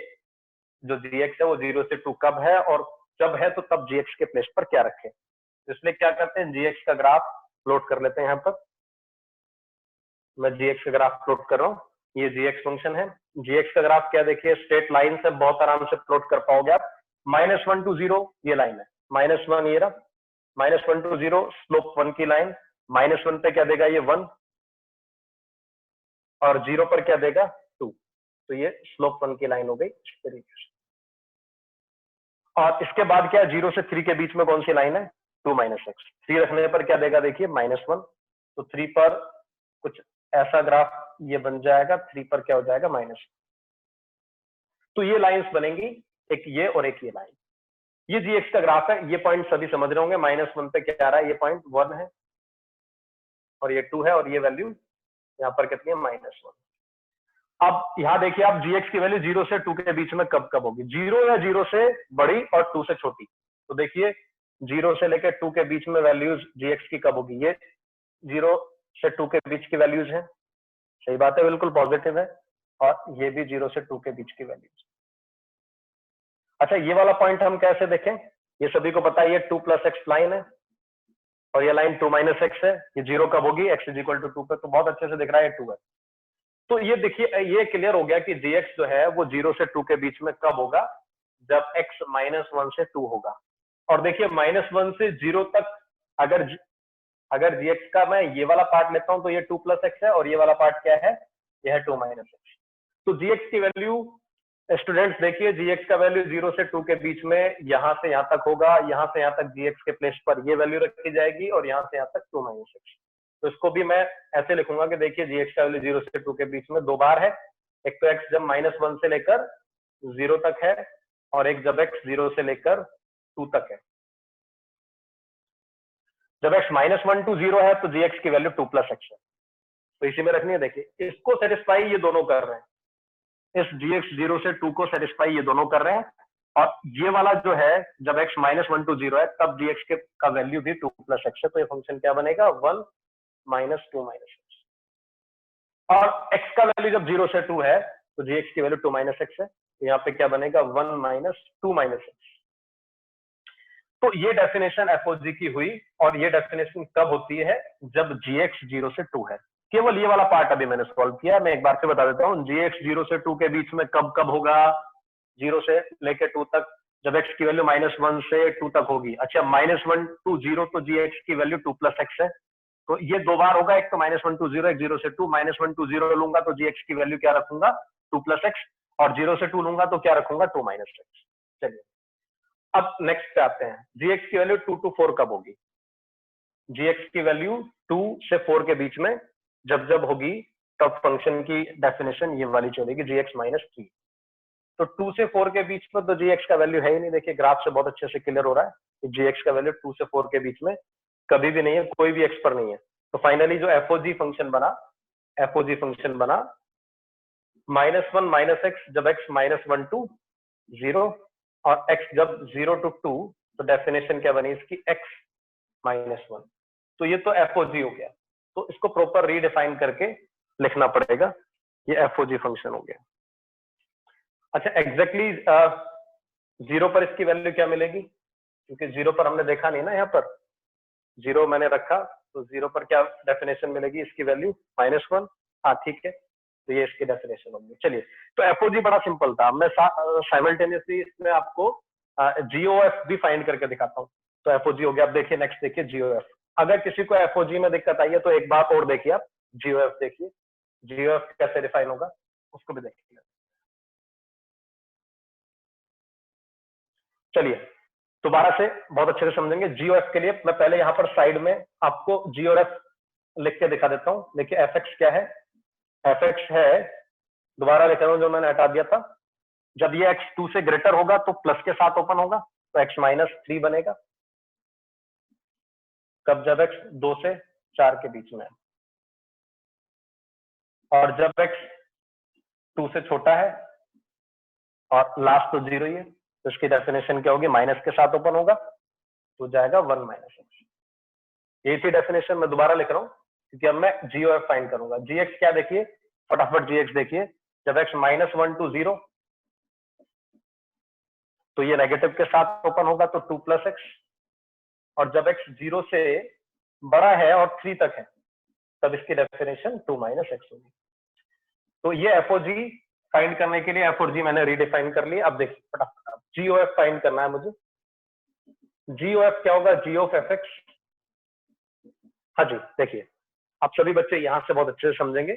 जो gx है वो 0 से 2 कब है, और जब है तो तब gx के प्लेस पर क्या रखें। इसलिए क्या करते हैं, gx का ग्राफ प्लॉट कर लेते हैं। यहाँ पर मैं gx का ग्राफ प्लॉट कर रहा हूँ, ये gx फंक्शन है। gx का ग्राफ क्या, देखिए स्ट्रेट लाइन से बहुत आराम से प्लॉट कर पाओगे आप। -1 to 0 ये लाइन है, -1 ये रहा, -1 to 0 स्लोप 1 की लाइन, -1 पे क्या देगा ये 1 और 0 पर क्या देगा 2। तो ये स्लोप 1 की लाइन हो गई इस तरीके से। और इसके बाद क्या, 0 से 3 के बीच में कौन सी लाइन है, 2 - x। 3 रखने पर क्या देगा, देखिए -1। तो 3 पर कुछ ऐसा ग्राफ ये बन जाएगा, 3 पर क्या हो जाएगा -1। तो ये लाइंस बनेंगी, एक ये और एक ये लाइन। ये gx का ग्राफ है। ये पॉइंट सभी समझ रहे होंगे, -1 पे क्या आ रहा है, ये पॉइंट 1 है और ये 2 है, और ये वैल्यू यहाँ पर कितनी है, -1। अब यहाँ देखिए आप, gx की वैल्यू 0 से 2 के बीच में कब कब होगी, 0 या 0 से बड़ी और 2 से छोटी। तो देखिए 0 से लेकर 2 के बीच में वैल्यूज gx की कब होगी, ये 0 से 2 के बीच की वैल्यूज हैं, सही बात है, बिल्कुल पॉजिटिव है। और ये भी 0 से 2 के बीच की वैल्यूज। अच्छा, ये वाला पॉइंट हम कैसे देखें, ये सभी को पता है, ये 2 + x लाइन है और ये लाइन 2 - x है। ये 0 कब होगी, x = 2 पे, तो बहुत अच्छे से दिख रहा है 2 है। तो ये देखिए, ये क्लियर हो गया कि gx जो है वो 0 से 2 के बीच में कब होगा, जब x -1 से 2 होगा। और देखिए -1 से 0 तक अगर gx का मैं ये वाला पार्ट लेता हूं तो ये 2 + x है, और ये वाला पार्ट क्या है, यह है 2 - x। तो gx की वैल्यू, स्टूडेंट्स देखिए, gx का वैल्यू 0 से 2 के बीच में यहां से यहां तक होगा, यहां से यहां तक gx के प्लेस पर ये वैल्यू रखी जाएगी, और यहां से यहां तक 2 - x। तो इसको भी मैं ऐसे लिखूंगा कि देखिए gx का वैल्यू 0 से 2 के बीच में 2 बार है। एक तो x जब -1 से लेकर 0 तक है, और एक जब x 0 से लेकर 2 तक है। जब x -1 to 0 है तो gx की वैल्यू 2 + x है, तो इसी में रखनी है। देखिए इसको सेटिस्फाई ये दोनों कर रहे हैं, इस gx 0 से 2 को सेटिस्फाई ये दोनों कर रहे हैं। और ये वाला जो है, जब x -1 to 0 है तब gx के का वैल्यू भी 2 + x है। तो ये फंक्शन क्या बनेगा, 1 - 2 - x। और x का वैल्यू जब 0 से 2 है तो gx की वैल्यू 2 - x है। तो यहाँ पे क्या बनेगा, 1 - 2 - x। तो ये डेफिनेशन एफओजी की हुई, और ये डेफिनेशन कब होती है, जब gx 0 से 2 है। केवल ये वाला पार्ट अभी मैंने सॉल्व किया, मैं एक बार से बता देता हूँ, gx 0 से 2 के बीच में कब कब होगा, 0 से लेके 2 तक, जब x की वैल्यू -1 से 2 तक होगी। अच्छा, -1 to 0 तो gx की वैल्यू 2 + x है, तो ये 2 बार होगा, एक तो -1 to 0, एक 0 से 2। -1 to 0 लूंगा तो gx की वैल्यू क्या रखूंगा, 2 + x, और 0 से 2 लूंगा तो क्या रखूंगा, 2 - x। चलिए अब नेक्स्ट पे आते हैं, gx की वैल्यू 2 to 4 कब होगी। gx की वैल्यू 2 से 4 के बीच में जब होगी, तब फंक्शन की डेफिनेशन ये वाली चलेगी, gx -3। तो 2 से 4 के बीच में तो gx का वैल्यू है ही नहीं। देखिए ग्राफ से बहुत अच्छे से क्लियर हो रहा है कि gx का वैल्यू 2 से 4 के बीच में कभी भी नहीं है, कोई भी x पर नहीं है। तो फाइनली जो एफओजी फंक्शन बना, -1 - x जब x -1 to 0, और x जब 0 to 2, तो डेफिनेशन क्या बनी इसकी, x -1। तो ये तो एफओजी हो गया, तो इसको प्रॉपर रीडिफाइन करके लिखना पड़ेगा, ये एफओजी फंक्शन हो गया। अच्छा, एग्जैक्टली 0 पर इसकी वैल्यू क्या मिलेगी, क्योंकि 0 पर हमने देखा नहीं ना, यहाँ पर 0 मैंने रखा, तो 0 पर क्या डेफिनेशन मिलेगी इसकी वैल्यू, -1। हाँ ठीक है, तो ये इसकी डेफिनेशन होगी। चलिए, तो एफओजी बड़ा सिंपल था। मैं साइमल्टेनियसली इसमें आपको जीओएफ भी फाइंड करके दिखाता हूँ। तो एफओजी हो गया। अब देखिए नेक्स्ट देखिए जीओएफ। अगर किसी को एफओजी में दिक्कत आई है तो एक बात और देखिए आप, जीओएफ देखिए, जीओएफ कैसे डिफाइन होगा उसको भी देखिए। चलिए दोबारा से बहुत अच्छे से समझेंगे। जीओएफ के लिए मैं पहले यहाँ पर साइड में आपको जीओएफ लिख के दिखा देता हूँ। देखिए एफ एक्स क्या है, एफ एक्स है, दोबारा लिख रहा हूँ जो मैंने हटा दिया था, जब ये x 2 से ग्रेटर होगा तो प्लस के साथ ओपन होगा, तो x -3 बनेगा। कब, जब x 2 से 4 के बीच में है, और जब x 2 से छोटा है, और लास्ट तो 0 ही है। तो इसकी डेफिनेशन क्या होगी, माइनस के साथ ओपन होगा तो जाएगा 1 माइनस एक्स। ये थी डेफिनेशन, मैं दोबारा लिख रहा हूँ क्योंकि अब मैं जी ओ एफ फाइंड करूंगा। जी एक्स क्या देखिए, फटाफट जी एक्स देखिए, जब एक्स -1 to 0 तो ये नेगेटिव के साथ ओपन होगा तो 2 + x, और जब x 0 से बड़ा है और 3 तक है तब इसकी डेफिनेशन 2 - x होगी। तो ये एफ ओ जी फाइंड करने के लिए एफ और जी मैंने रीडिफाइन कर लिया। अब देखिए फटाफट जी ओ एफ फाइंड करना है मुझे। जी ओ एफ क्या होगा, जी ऑफ एफ एक्स। हाँ जी देखिए, आप सभी बच्चे यहां से बहुत अच्छे से समझेंगे।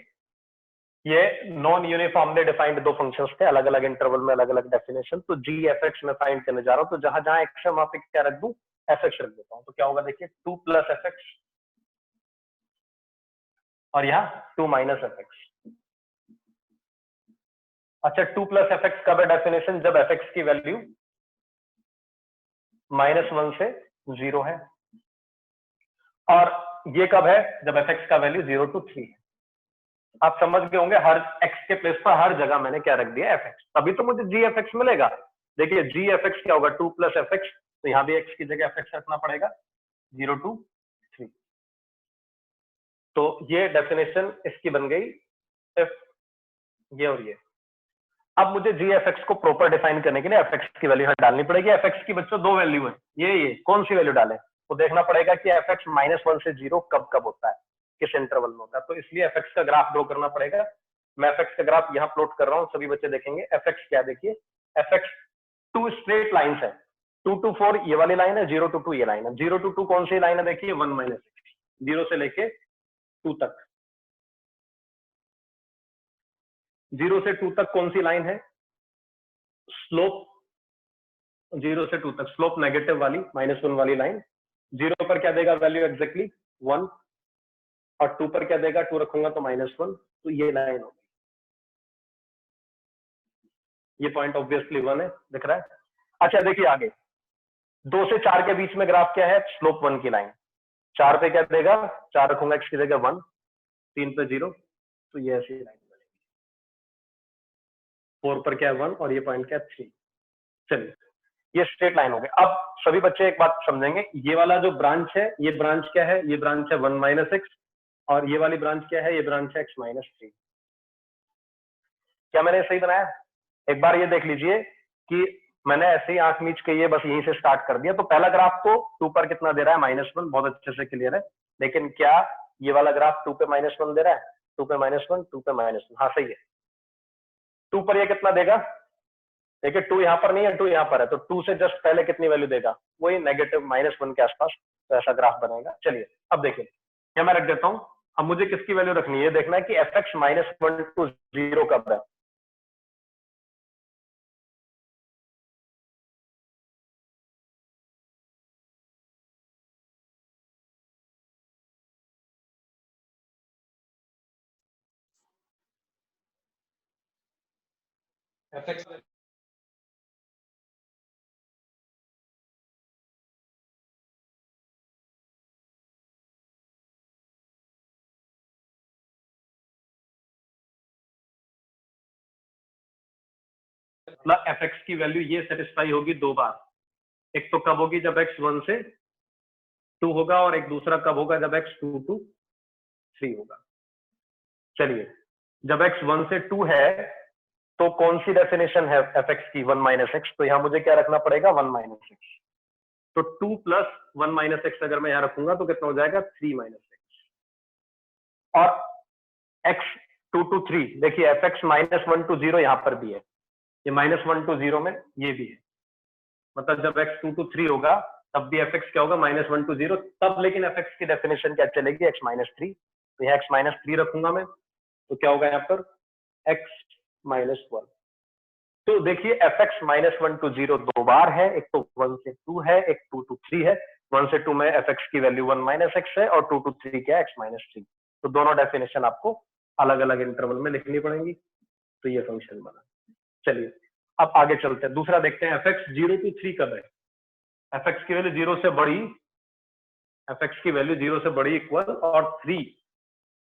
ये नॉन यूनिफॉर्मली डिफाइंड दो फंक्शंस थे, अलग अलग इंटरवल में अलग अलग डेफिनेशन। तो जी एफ एक्स में फाइंड करने जा रहा हूं, तो जहां जहां एक्स है वहां पे क्या रख दूं, एफ एक्स रख देता हूं। तो क्या होगा देखिए, 2 + एफ एक्स और यहाँ 2 - एफ एक्स। अच्छा 2 + एफ एक्स कब है डेफिनेशन, जब एफ एक्स की वैल्यू -1 से 0 है, और ये कब है, जब एफ एक्स का वैल्यू 0 to 3 है। आप समझ गए होंगे, हर एक्स के प्लेस पर हर जगह मैंने क्या रख दिया, एफ एक्स, तभी तो मुझे जी एफ एक्स मिलेगा। देखिए जी एफ एक्स क्या होगा, 2 + एफ एक्स, तो यहाँ भी एक्स की जगह एफ एक्स रखना पड़ेगा, 0 to 3। तो ये डेफिनेशन इसकी बन गई, इफ ये और ये। अब मुझे जी एफ एक्स को प्रॉपर डिफाइन करने के लिए एफ एक्स की वैल्यू डालनी पड़ेगी। एफ एक्स की बच्चों दो वैल्यू है, ये कौन सी वैल्यू डालें, तो देखना पड़ेगा कि एफ एक्स -1 से 0 कब कब होता है, किस इंटरवल में होता है। तो इसलिए एफ एक्स का ग्राफ ड्रॉ करना पड़ेगा। मैं एफ एक्स का ग्राफ यहाँ प्लॉट कर रहा हूँ, सभी बच्चे देखेंगे। एफ एक्स क्या देखिए, एफ एक्स 2 स्ट्रेट लाइन्स है, 2 to 4 ये वाली लाइन है, 0 to 2 ये लाइन है। 0 to 2 कौन सी लाइन है देखिए, 1 - x, 0 से लेके 2 तक। 0 से 2 तक कौन सी लाइन है, स्लोप 0 से 2 तक स्लोप नेगेटिव वाली -1 वाली लाइन। 0 पर क्या देगा वैल्यू एग्जैक्टली 1, और 2 पर क्या देगा, 2 रखूंगा तो -1, तो ये लाइन होगी। ये पॉइंट ऑब्वियसली 1 है, दिख रहा है। अच्छा देखिए आगे, 2 से 4 के बीच में ग्राफ क्या है, स्लोप 1 की लाइन। 4 पे क्या देगा, 4 रखूंगा x की जगह 1, 3 पे 0, तो ये ऐसी लाइन बनेगी। 4 पर क्या है 1, और ये पॉइंट क्या है 3। चलिए ये स्ट्रेट लाइन हो गई। अब सभी बच्चे एक बात समझेंगे, ये वाला जो ब्रांच है, ये ब्रांच क्या है, ये ब्रांच है 1 - x, और ये वाली ब्रांच क्या है, ये ब्रांच है x - 3। क्या मैंने सही बनाया, एक बार ये देख लीजिए कि मैंने ऐसे ही आंख मीच के ये बस यहीं से स्टार्ट कर दिया। तो पहला ग्राफ तो 2 पर कितना दे रहा है, -1, बहुत अच्छे से क्लियर है। लेकिन क्या ये वाला ग्राफ 2 पे -1 दे रहा है, 2 पे -1, 2 पे -1, हाँ सही है। 2 पर ये कितना देगा, देखिए 2 यहाँ पर नहीं है, 2 यहाँ पर है, तो 2 से जस्ट पहले कितनी वैल्यू देगा, वही नेगेटिव -1 के आसपास। तो ऐसा ग्राफ बनेगा। चलिए अब देखिए, क्या मैं रख देता हूं। अब मुझे किसकी वैल्यू रखनी है, देखना है कि एफ एक्स -1 to 0 कब है। एफ एक्स मतलब एफ एक्स की वैल्यू ये सेटिस्फाई होगी दो बार। एक तो कब होगी, जब एक्स 1 से 2 होगा, और एक दूसरा कब होगा, जब एक्स 2 to 3 होगा। चलिए जब एक्स 1 से 2 है तो कौन सी डेफिनेशन है एफ एक्स की, 1 - x, तो यहाँ मुझे क्या रखना पड़ेगा, 1 - x। तो 2 + 1 - x अगर मैं यहाँ रखूंगा तो कितना हो जाएगा, 3 - x। और x 2 to 3, देखिए एफ एक्स -1 to 0 यहाँ पर भी है, ये -1 to 0 में ये भी है। मतलब जब x 2 to 3 होगा तब भी एफ एक्स क्या होगा, -1 to 0 तब। लेकिन एफ एक्स की डेफिनेशन क्या चलेगी, x - 3, तो यहाँ x - 3 रखूंगा मैं, तो क्या होगा यहाँ पर x - 1। तो देखिए एफ एक्स -1 to 0 दो बार है, एक तो 1 से 2 है, एक 2 to 3 है। 1 से 2 में एफ एक्स की वैल्यू 1 - x है, और 2 to 3 क्या है, x - 3। तो दोनों डेफिनेशन आपको अलग अलग इंटरवल में लिखनी पड़ेंगी। तो ये फंक्शन बना। चलिए अब आगे चलते हैं, दूसरा देखते हैं, एफ एक्स 0 to 3 कब है। एफ एक्स की वैल्यू 0 से बड़ी, एफ एक्स की वैल्यू 0 से बड़ी इक्वल और 3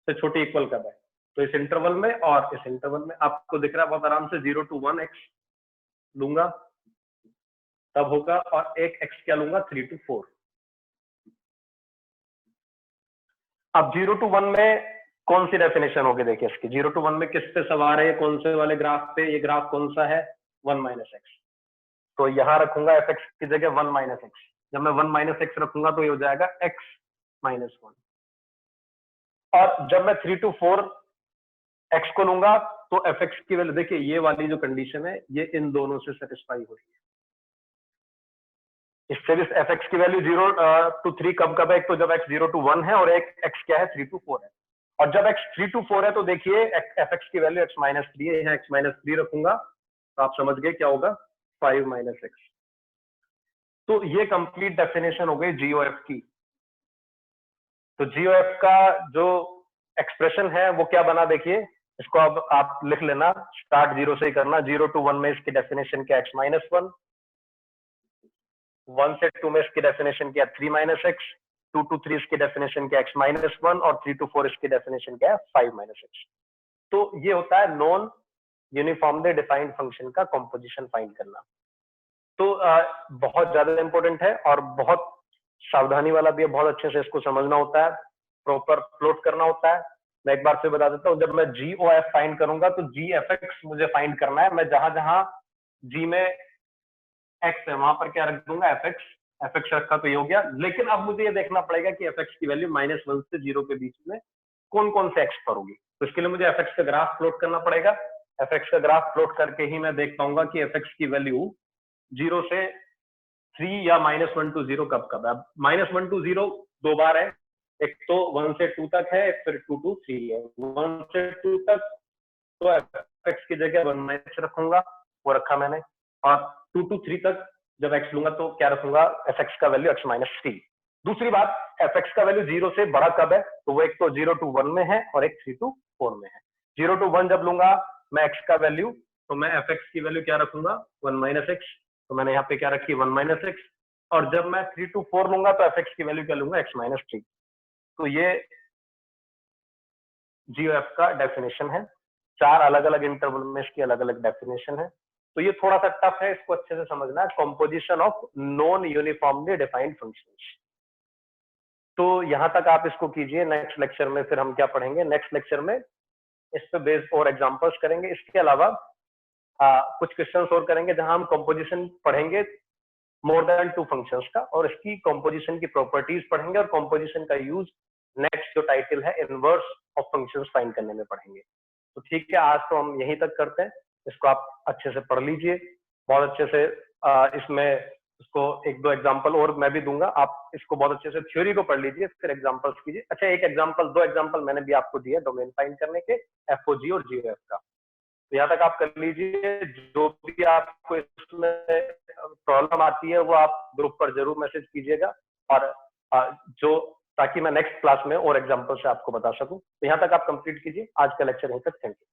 से छोटी इक्वल कब है। तो इस इंटरवल में और इस इंटरवल में आपको दिख रहा है बहुत आराम से, 0 to 1 x लूंगा, तब होगा, और एक x क्या लूंगा 3 to 4। अब 0 to 1 में कौन सी डेफिनेशन होगी देखिए इसकी। 0 to 1 में किस पे सवार है, कौन से वाले ग्राफ पे, ये ग्राफ कौन सा है 1 - x। तो यहां रखूंगा fx की जगह 1 - x। जब मैं 1 - x रखूंगा तो ये हो जाएगा x - 1। और जब मैं 3 to 4 x को लूंगा तो fx की वैल्यू देखिए, ये वाली जो कंडीशन है ये इन दोनों से सेटिस्फाई हो रही है। इससे भी fx की वैल्यू 0 to 3 कब कब है, एक तो जब x 0 to 1 है और एक x क्या है 3 to 4 है। और जब x 3 to 4 है तो देखिए fx की वैल्यू x - 3 है, यहाँ x - 3 रखूंगा तो आप समझ गए क्या होगा 5 - x। तो ये कंप्लीट डेफिनेशन हो गई GOF की। तो GOF का जो एक्सप्रेशन है वो क्या बना देखिए, इसको अब आप लिख लेना, स्टार्ट 0 से ही करना। 0 to 1 में इसकी डेफिनेशन क्या x - 1, 1 से 2 में इसकी डेफिनेशन क्या 3 - x, 2 to 3 इसकी डेफिनेशन क्या x - 1 और 3 to 4 इसकी डेफिनेशन क्या है 5 - x। तो ये होता है नॉन यूनिफॉर्मली डिफाइंड फंक्शन का कंपोजिशन फाइंड करना। तो बहुत ज्यादा इंपॉर्टेंट है और बहुत सावधानी वाला भी है, बहुत अच्छे से इसको समझना होता है, प्रॉपर प्लॉट करना होता है। मैं एक बार फिर बता देता हूँ, जब मैं GOF फाइंड करूंगा तो GFX मुझे फाइंड करना है। मैं जहां जहां G में x है वहां पर क्या रख दूंगा fx रखा तो ये हो गया। लेकिन अब मुझे ये देखना पड़ेगा कि fx की वैल्यू -1 से 0 के बीच में कौन कौन से x पर होगी। तो इसके लिए मुझे fx का ग्राफ प्लॉट करना पड़ेगा। fx का ग्राफ प्लॉट करके ही मैं देख पाऊंगा कि fx की वैल्यू 0 से 3 या -1 to 0 कब कब है। -1 to 0 दो बार है, एक तो 1 से 2 तक है, फिर 2 to 3 है। 1 से 2 तक तो fx की जगह 1 - x रखूंगा, वो रखा मैंने। और 2 to 3 तक जब x लूंगा तो क्या रखूंगा fx का वैल्यू x - 3। दूसरी बात, fx का वैल्यू 0 से बड़ा कब है, तो वो एक तो 0 to 1 में है और एक 3 to 4 में है। 0 to 1 जब लूंगा मैं x का वैल्यू, तो मैं fx की वैल्यू क्या रखूंगा 1 - x। तो मैंने यहाँ पे क्या रखी 1 - x। और जब मैं 3 to 4 लूंगा तो fx की वैल्यू क्या लूंगा x - 3। तो ये GOF का डेफिनेशन है। 4 अलग अलग इंटरवल में इसकी अलग अलग डेफिनेशन है। तो ये थोड़ा सा टफ है, इसको अच्छे से समझना है, composition of non uniformly defined functions. तो यहां तक आप इसको कीजिए। नेक्स्ट लेक्चर में फिर हम क्या पढ़ेंगे, नेक्स्ट लेक्चर में इस पे बेस्ड और एग्जांपल्स करेंगे। इसके अलावा कुछ क्वेश्चंस और करेंगे जहां हम कंपोजिशन पढ़ेंगे मोर देन 2 फंक्शंस का, और इसकी कंपोजिशन की प्रॉपर्टीज पढ़ेंगे और कंपोजिशन का यूज नेक्स्ट जो टाइटल है इनवर्स ऑफ फंक्शंस फाइंड करने में पढ़ेंगे। तो ठीक है, आज तो हम यहीं तक करते हैं। इसको आप अच्छे से पढ़ लीजिए, बहुत अच्छे से इसमें इसको 1-2 एग्जांपल और मैं भी दूंगा, आप इसको बहुत अच्छे से थ्योरी को पढ़ लीजिए, फिर एग्जांपल्स कीजिए। अच्छा, एक एग्जांपल 2 एग्जांपल मैंने भी आपको दिए डोमेन फाइंड करने के, FOG और GOF का। तो यहाँ तक आप कर लीजिए। जो भी आपको इसमें प्रॉब्लम आती है वो आप ग्रुप पर जरूर मैसेज कीजिएगा, और जो ताकि मैं नेक्स्ट क्लास में और एग्जांपल से आपको बता सकूं। तो यहाँ तक आप कंप्लीट कीजिए। आज का लेक्चर यहीं तक। Thank you.